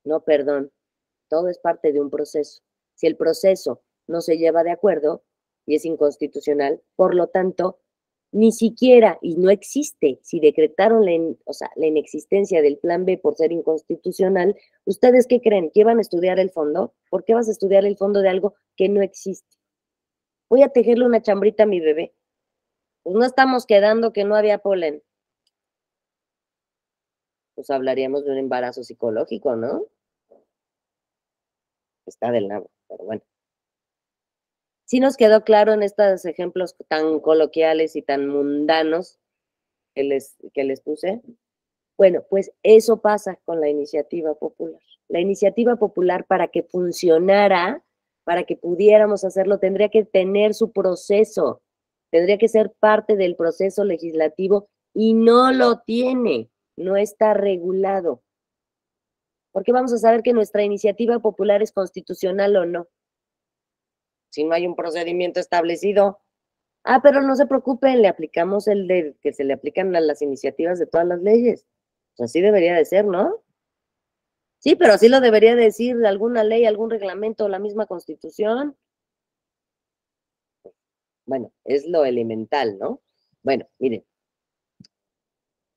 No, perdón, todo es parte de un proceso. Si el proceso no se lleva de acuerdo y es inconstitucional, por lo tanto, ni siquiera, y no existe, si decretaron la inexistencia del plan B por ser inconstitucional, ¿ustedes qué creen? ¿Que iban a estudiar el fondo? ¿Por qué vas a estudiar el fondo de algo que no existe? Voy a tejerle una chambrita a mi bebé. Pues no estamos quedando que no había polen. Pues hablaríamos de un embarazo psicológico, ¿no? está del nabo, pero bueno. Sí nos quedó claro en estos ejemplos tan coloquiales y tan mundanos que les puse. Bueno, pues eso pasa con la iniciativa popular. La iniciativa popular, para que funcionara, para que pudiéramos hacerlo, tendría que tener su proceso, tendría que ser parte del proceso legislativo y no lo tiene, no está regulado. ¿Por qué vamos a saber que nuestra iniciativa popular es constitucional o no? Si no hay un procedimiento establecido. Ah, pero no se preocupen, le aplicamos el de que se le aplican a las iniciativas de todas las leyes. Pues así debería de ser, ¿no? Sí, pero así lo debería decir alguna ley, algún reglamento, la misma Constitución. Bueno, es lo elemental, ¿no? Bueno, miren.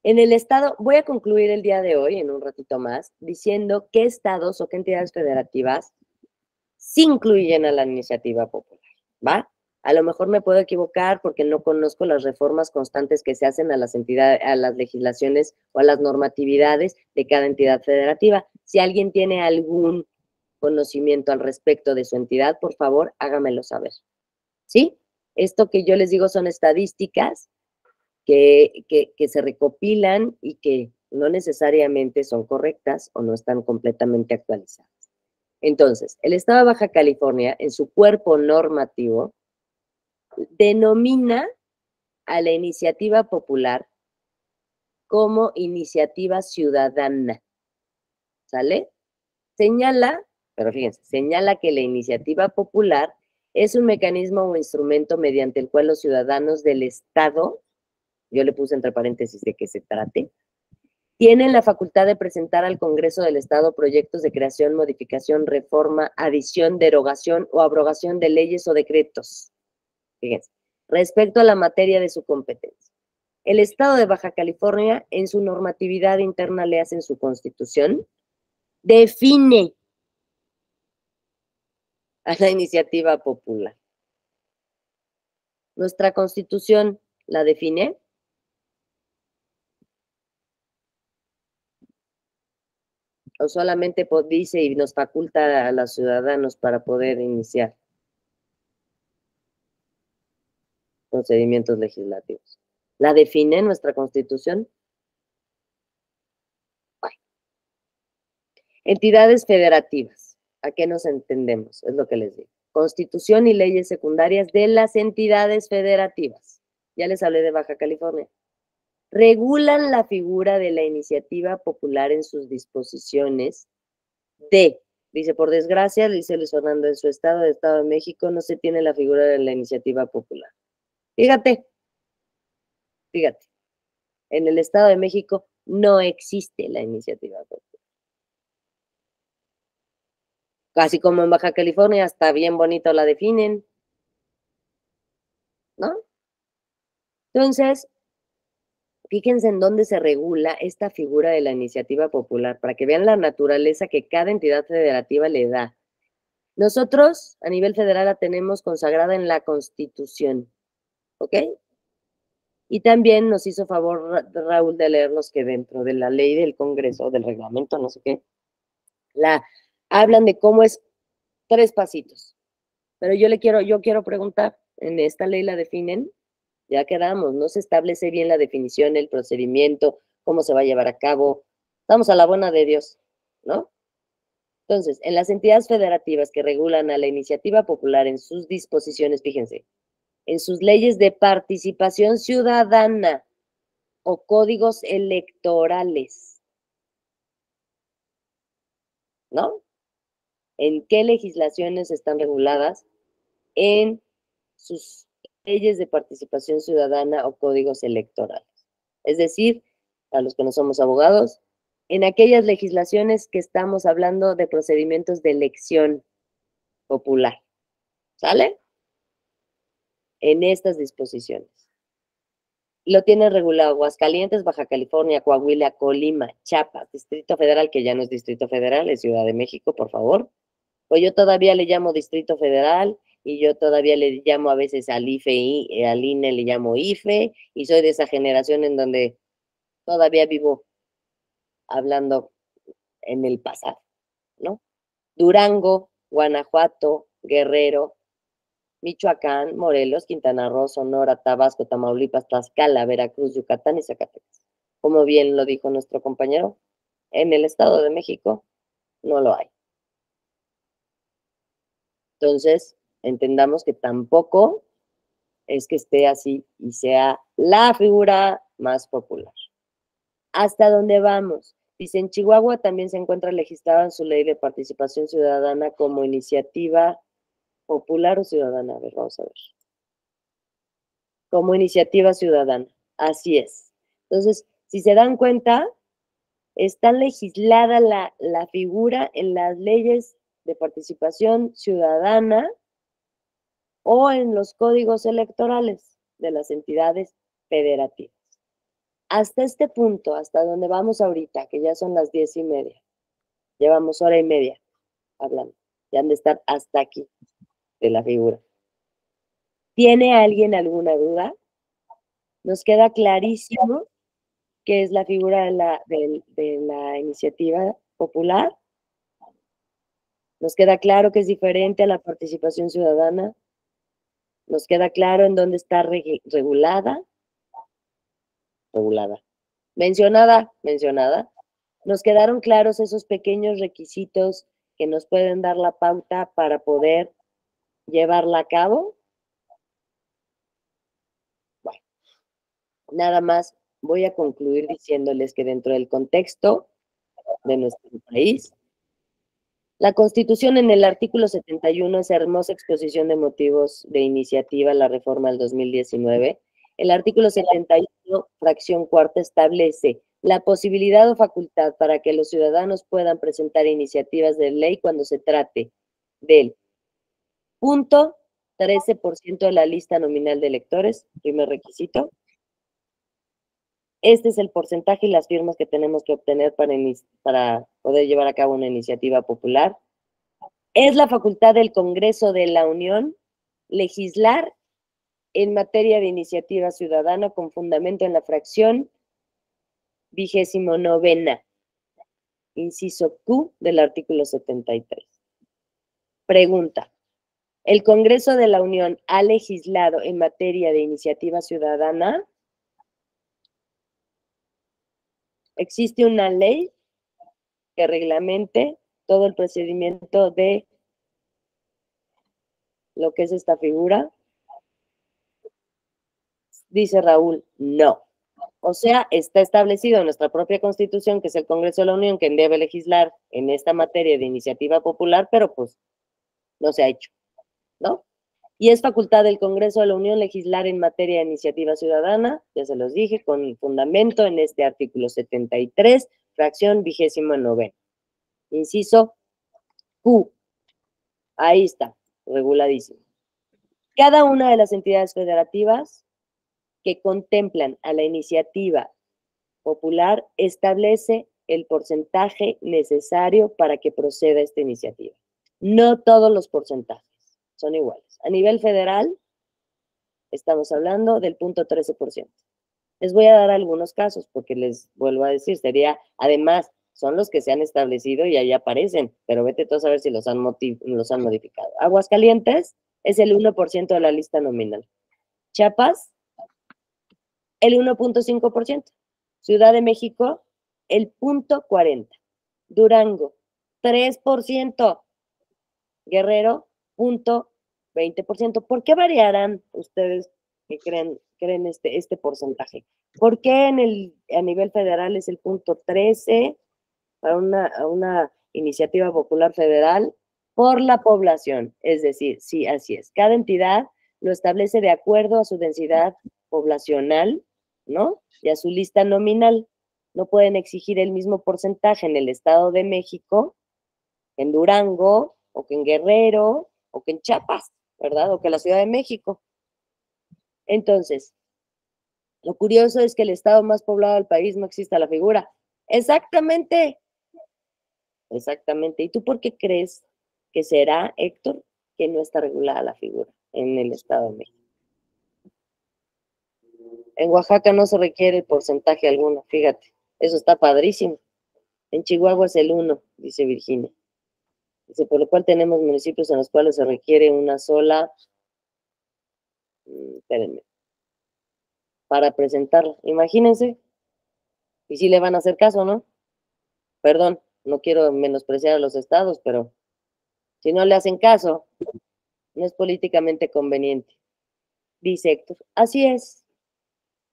En el Estado, voy a concluir el día de hoy, en un ratito más, diciendo qué estados o qué entidades federativas sí incluyen a la iniciativa popular, ¿va? A lo mejor me puedo equivocar porque no conozco las reformas constantes que se hacen a las entidades, a las legislaciones o a las normatividades de cada entidad federativa. Si alguien tiene algún conocimiento al respecto de su entidad, por favor, hágamelo saber. ¿Sí? Esto que yo les digo son estadísticas que se recopilan y que no necesariamente son correctas o no están completamente actualizadas. Entonces, el Estado de Baja California, en su cuerpo normativo, denomina a la iniciativa popular como iniciativa ciudadana. ¿Sale? Señala, pero fíjense, señala que la iniciativa popular es un mecanismo o instrumento mediante el cual los ciudadanos del Estado, yo le puse entre paréntesis de qué se trate, tienen la facultad de presentar al Congreso del Estado proyectos de creación, modificación, reforma, adición, derogación o abrogación de leyes o decretos. Fíjense, respecto a la materia de su competencia. El Estado de Baja California, en su normatividad interna, le hace en su Constitución, define a la iniciativa popular. Nuestra Constitución la define. ¿O solamente dice y nos faculta a los ciudadanos para poder iniciar procedimientos legislativos? ¿La define nuestra Constitución? Bueno. Entidades federativas. ¿A qué nos entendemos? Es lo que les digo. Constitución y leyes secundarias de las entidades federativas. Ya les hablé de Baja California. Regulan la figura de la iniciativa popular en sus disposiciones dice, por desgracia, dice Luis Fernando, en su estado de México, no se tiene la figura de la iniciativa popular. Fíjate, en el Estado de México no existe la iniciativa popular. Casi como en Baja California, hasta bien bonito la definen, ¿no? Entonces, fíjense en dónde se regula esta figura de la iniciativa popular, para que vean la naturaleza que cada entidad federativa le da. Nosotros, a nivel federal, la tenemos consagrada en la Constitución, ¿ok? Y también nos hizo favor Raúl de leernos que dentro de la ley del Congreso, del reglamento, no sé qué, hablan de cómo es 3 pasitos. Pero yo quiero preguntar, ¿en esta ley la definen? Ya quedamos, no se establece bien la definición, el procedimiento, cómo se va a llevar a cabo. Estamos a la buena de Dios, ¿no? Entonces, en las entidades federativas que regulan a la iniciativa popular en sus disposiciones, fíjense, en sus leyes de participación ciudadana o códigos electorales, ¿no? ¿En qué legislaciones están reguladas? En sus leyes de participación ciudadana o códigos electorales. Es decir, a los que no somos abogados, en aquellas legislaciones que estamos hablando de procedimientos de elección popular. ¿Sale? En estas disposiciones. Lo tienen regulado Aguascalientes, Baja California, Coahuila, Colima, Chiapas, Distrito Federal, que ya no es Distrito Federal, es Ciudad de México, por favor. Pues yo todavía le llamo Distrito Federal y yo todavía le llamo a veces al IFE y al INE le llamo IFE y soy de esa generación en donde todavía vivo hablando en el pasado, ¿no? Durango, Guanajuato, Guerrero, Michoacán, Morelos, Quintana Roo, Sonora, Tabasco, Tamaulipas, Tlaxcala, Veracruz, Yucatán y Zacatecas. Como bien lo dijo nuestro compañero, en el Estado de México no lo hay. Entonces, entendamos que tampoco es que esté así y sea la figura más popular. ¿Hasta dónde vamos? Dice, en Chihuahua también se encuentra legislada en su ley de participación ciudadana como iniciativa popular o ciudadana. A ver, vamos a ver. Como iniciativa ciudadana. Así es. Entonces, si se dan cuenta, está legislada la figura en las leyes de participación ciudadana o en los códigos electorales de las entidades federativas. Hasta este punto, hasta donde vamos ahorita, que ya son las 10:30, llevamos 1:30 hablando, ya han de estar hasta aquí de la figura. ¿Tiene alguien alguna duda? Nos queda clarísimo qué es la figura de la iniciativa popular. Nos queda claro que es diferente a la participación ciudadana. Nos queda claro en dónde está regulada. Mencionada. Nos quedaron claros esos pequeños requisitos que nos pueden dar la pauta para poder llevarla a cabo. Bueno, nada más voy a concluir diciéndoles que dentro del contexto de nuestro país, la Constitución en el artículo 71, esa hermosa exposición de motivos de iniciativa a la reforma del 2019, el artículo 71, fracción cuarta, establece la posibilidad o facultad para que los ciudadanos puedan presentar iniciativas de ley cuando se trate del punto 13% de la lista nominal de electores, primer requisito. Este es el porcentaje y las firmas que tenemos que obtener para poder llevar a cabo una iniciativa popular. Es la facultad del Congreso de la Unión legislar en materia de iniciativa ciudadana con fundamento en la fracción 29ª, inciso Q del artículo 73. Pregunta: ¿el Congreso de la Unión ha legislado en materia de iniciativa ciudadana? ¿Existe una ley que reglamente todo el procedimiento de lo que es esta figura? Dice Raúl, no. O sea, está establecido en nuestra propia Constitución, que es el Congreso de la Unión, quien debe legislar en esta materia de iniciativa popular, pero pues no se ha hecho, ¿no? Y es facultad del Congreso de la Unión legislar en materia de iniciativa ciudadana, ya se los dije, con fundamento en este artículo 73, fracción 29ª. Inciso Q. Ahí está, reguladísimo. Cada una de las entidades federativas que contemplan a la iniciativa popular establece el porcentaje necesario para que proceda esta iniciativa. No todos los porcentajes son iguales. A nivel federal, estamos hablando del punto 13%. Les voy a dar algunos casos, porque les vuelvo a decir, además, son los que se han establecido y ahí aparecen, pero vete tú a saber si los han modificado. Aguascalientes es el 1% de la lista nominal. Chiapas, el 1.5%. Ciudad de México, el 0.40%. Durango, 3%. Guerrero, 0.20%. ¿Por qué variarán ustedes que creen este porcentaje? ¿Por qué a nivel federal es el 0.13% para una iniciativa popular federal? Por la población, es decir, sí, así es. Cada entidad lo establece de acuerdo a su densidad poblacional, ¿no? Y a su lista nominal. No pueden exigir el mismo porcentaje en el Estado de México, en Durango, o que en Guerrero, o que en Chiapas, ¿verdad? O que en la Ciudad de México. Entonces, lo curioso es que el estado más poblado del país no exista la figura. Exactamente. Exactamente. ¿Y tú por qué crees que será, Héctor, que no está regulada la figura en el Estado de México? En Oaxaca no se requiere porcentaje alguno, fíjate. Eso está padrísimo. En Chihuahua es el 1, dice Virginia. Dice, por lo cual tenemos municipios en los cuales se requiere una sola, espérenme, para presentarla. Imagínense, y si le van a hacer caso, ¿no? Perdón, no quiero menospreciar a los estados, pero si no le hacen caso, no es políticamente conveniente. Dice Héctor, así es.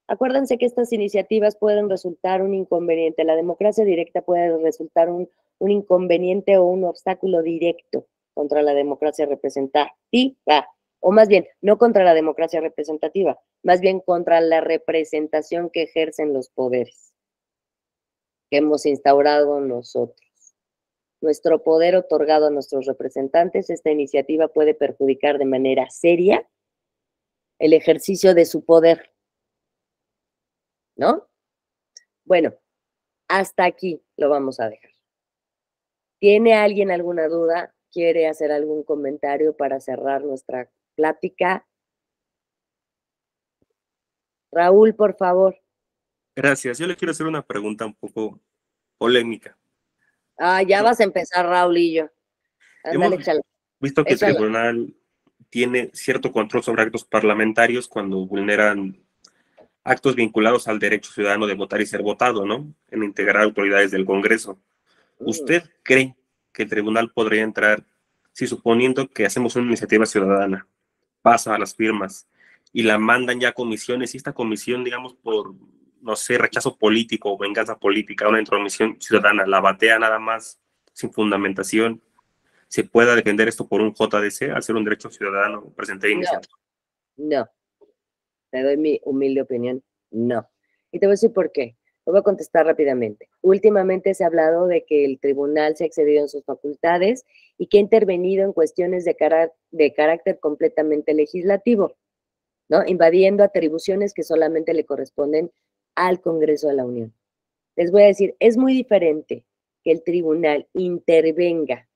Acuérdense que estas iniciativas pueden resultar un inconveniente. La democracia directa puede resultar un inconveniente o un obstáculo directo contra la democracia representativa, o más bien, no contra la democracia representativa, más bien contra la representación que ejercen los poderes que hemos instaurado nosotros. Nuestro poder otorgado a nuestros representantes, esta iniciativa puede perjudicar de manera seria el ejercicio de su poder, ¿no? Bueno, hasta aquí lo vamos a dejar. ¿Tiene alguien alguna duda? ¿Quiere hacer algún comentario para cerrar nuestra plática? Raúl, por favor. Gracias. Yo le quiero hacer una pregunta un poco polémica. Ah, ya vas a empezar, Raulillo. Ándale, Hemos échala. visto que Échala. el tribunal tiene cierto control sobre actos parlamentarios cuando vulneran actos vinculados al derecho ciudadano de votar y ser votado, ¿no? En integrar autoridades del Congreso. ¿Usted cree que el tribunal podría entrar, si suponiendo que hacemos una iniciativa ciudadana, pasa a las firmas y la mandan ya a comisiones, y esta comisión, digamos, por, no sé, rechazo político o venganza política, una intromisión ciudadana, la batea nada más sin fundamentación, se pueda defender esto por un JDC al ser un derecho ciudadano presentar iniciativa? No, te doy mi humilde opinión, no. Y te voy a decir por qué. Lo voy a contestar rápidamente. Últimamente se ha hablado de que el tribunal se ha excedido en sus facultades y que ha intervenido en cuestiones de carácter completamente legislativo, ¿no? Invadiendo atribuciones que solamente le corresponden al Congreso de la Unión. Les voy a decir, es muy diferente que el tribunal intervenga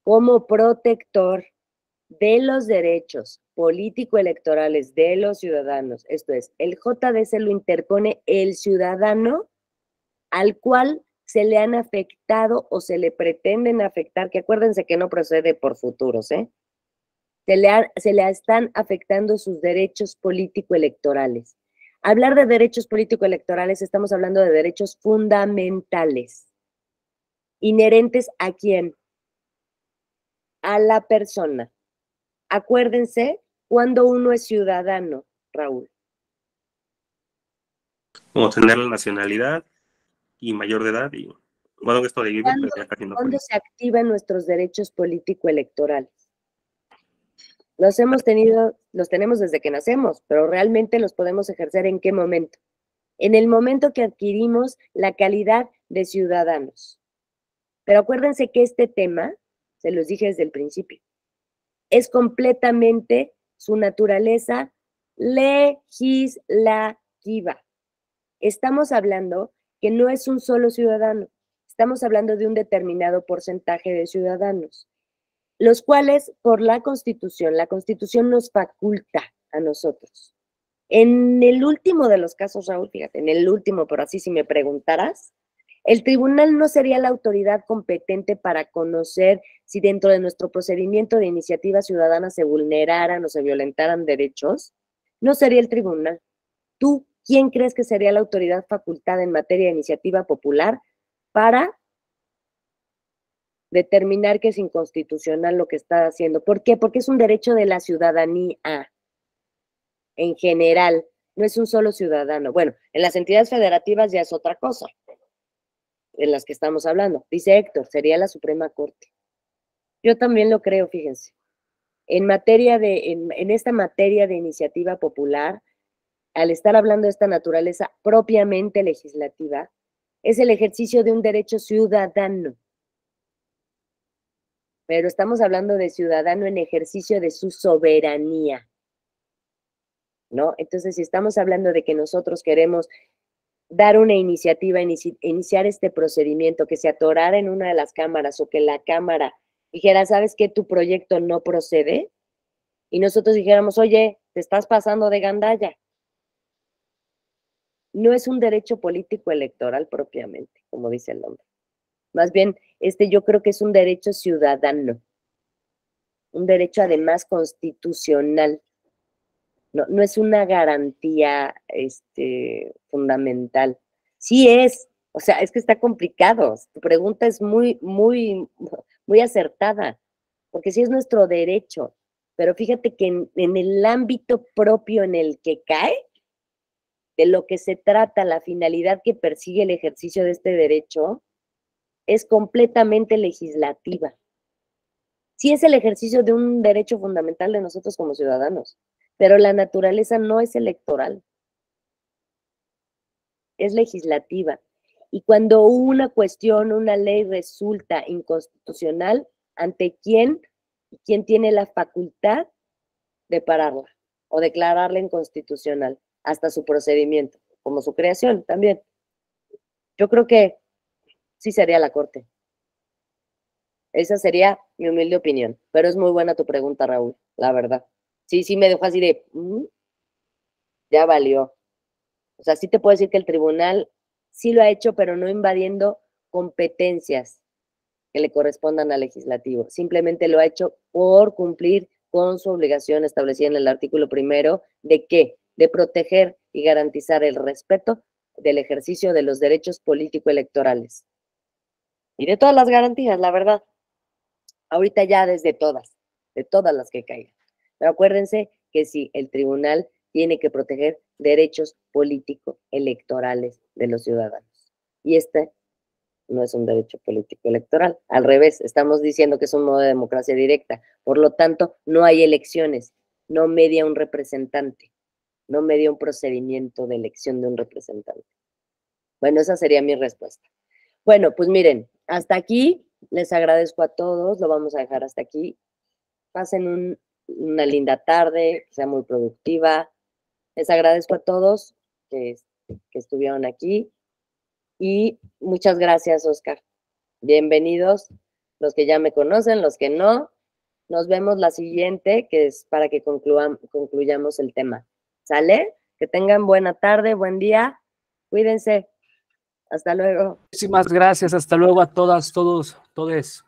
como protector de los derechos político-electorales de los ciudadanos. Esto es, el JDC lo interpone el ciudadano al cual se le han afectado o se le pretenden afectar, que acuérdense que no procede por futuros, ¿eh? Se le están afectando sus derechos político-electorales. Hablar de derechos político-electorales, estamos hablando de derechos fundamentales. ¿Inherentes a quién? A la persona. Acuérdense cuando uno es ciudadano, Raúl. Como tener la nacionalidad y mayor de edad, y bueno, esto de vivir, pues ya casi no. ¿Cuándo se activan nuestros derechos político-electorales? Los tenemos desde que nacemos, pero realmente los podemos ejercer ¿en qué momento? En el momento que adquirimos la calidad de ciudadanos. Pero acuérdense que este tema, se los dije desde el principio, es completamente su naturaleza legislativa. Estamos hablando que no es un solo ciudadano, estamos hablando de un determinado porcentaje de ciudadanos, los cuales por la Constitución nos faculta a nosotros. En el último de los casos, Raúl, fíjate, en el último, pero así si me preguntaras, el tribunal no sería la autoridad competente para conocer si dentro de nuestro procedimiento de iniciativa ciudadana se vulneraran o se violentaran derechos. No sería el tribunal. ¿Tú quién crees que sería la autoridad facultada en materia de iniciativa popular para determinar que es inconstitucional lo que está haciendo? ¿Por qué? Porque es un derecho de la ciudadanía en general, no es un solo ciudadano. Bueno, en las entidades federativas ya es otra cosa, en las que estamos hablando. Dice Héctor, sería la Suprema Corte. Yo también lo creo, fíjense. En esta materia de iniciativa popular, al estar hablando de esta naturaleza propiamente legislativa, es el ejercicio de un derecho ciudadano. Pero estamos hablando de ciudadano en ejercicio de su soberanía, ¿no? Entonces, si estamos hablando de que nosotros queremos dar una iniciativa, iniciar este procedimiento, que se atorara en una de las cámaras o que la cámara dijera, ¿sabes qué? Tu proyecto no procede. Y nosotros dijéramos, oye, te estás pasando de gandalla. No es un derecho político electoral propiamente, como dice el nombre. Más bien, yo creo que es un derecho ciudadano, un derecho además constitucional. No es una garantía fundamental. Sí es, o sea, es que está complicado. Tu pregunta es muy, muy, muy acertada, porque sí es nuestro derecho, pero fíjate que en el ámbito propio en el que cae, de lo que se trata, la finalidad que persigue el ejercicio de este derecho, es completamente legislativa. Sí es el ejercicio de un derecho fundamental de nosotros como ciudadanos, pero la naturaleza no es electoral, es legislativa. Y cuando una cuestión, una ley resulta inconstitucional, ¿ante quién tiene la facultad de pararla o declararla inconstitucional hasta su procedimiento, como su creación también? Yo creo que sí sería la Corte. Esa sería mi humilde opinión, pero es muy buena tu pregunta, Raúl, la verdad. Sí, me dejó así de, ya valió. O sea, sí te puedo decir que el tribunal sí lo ha hecho, pero no invadiendo competencias que le correspondan al legislativo. Simplemente lo ha hecho por cumplir con su obligación establecida en el artículo 1, ¿de qué? De proteger y garantizar el respeto del ejercicio de los derechos político-electorales. Y de todas las garantías, la verdad. Ahorita ya desde de todas las que caigan. Pero acuérdense que sí, el tribunal tiene que proteger derechos político-electorales de los ciudadanos. Y no es un derecho político-electoral. Al revés, estamos diciendo que es un modo de democracia directa. Por lo tanto, no hay elecciones, no media un representante, no media un procedimiento de elección de un representante. Bueno, esa sería mi respuesta. Bueno, pues miren, hasta aquí. Les agradezco a todos, lo vamos a dejar hasta aquí. Pasen una linda tarde, que sea muy productiva. Les agradezco a todos que estuvieron aquí y muchas gracias, Oscar. Bienvenidos los que ya me conocen, los que no. Nos vemos la siguiente, que es para que concluyamos el tema. ¿Sale? Que tengan buena tarde, buen día. Cuídense. Hasta luego. Muchísimas gracias. Hasta luego a todas, todos, todes.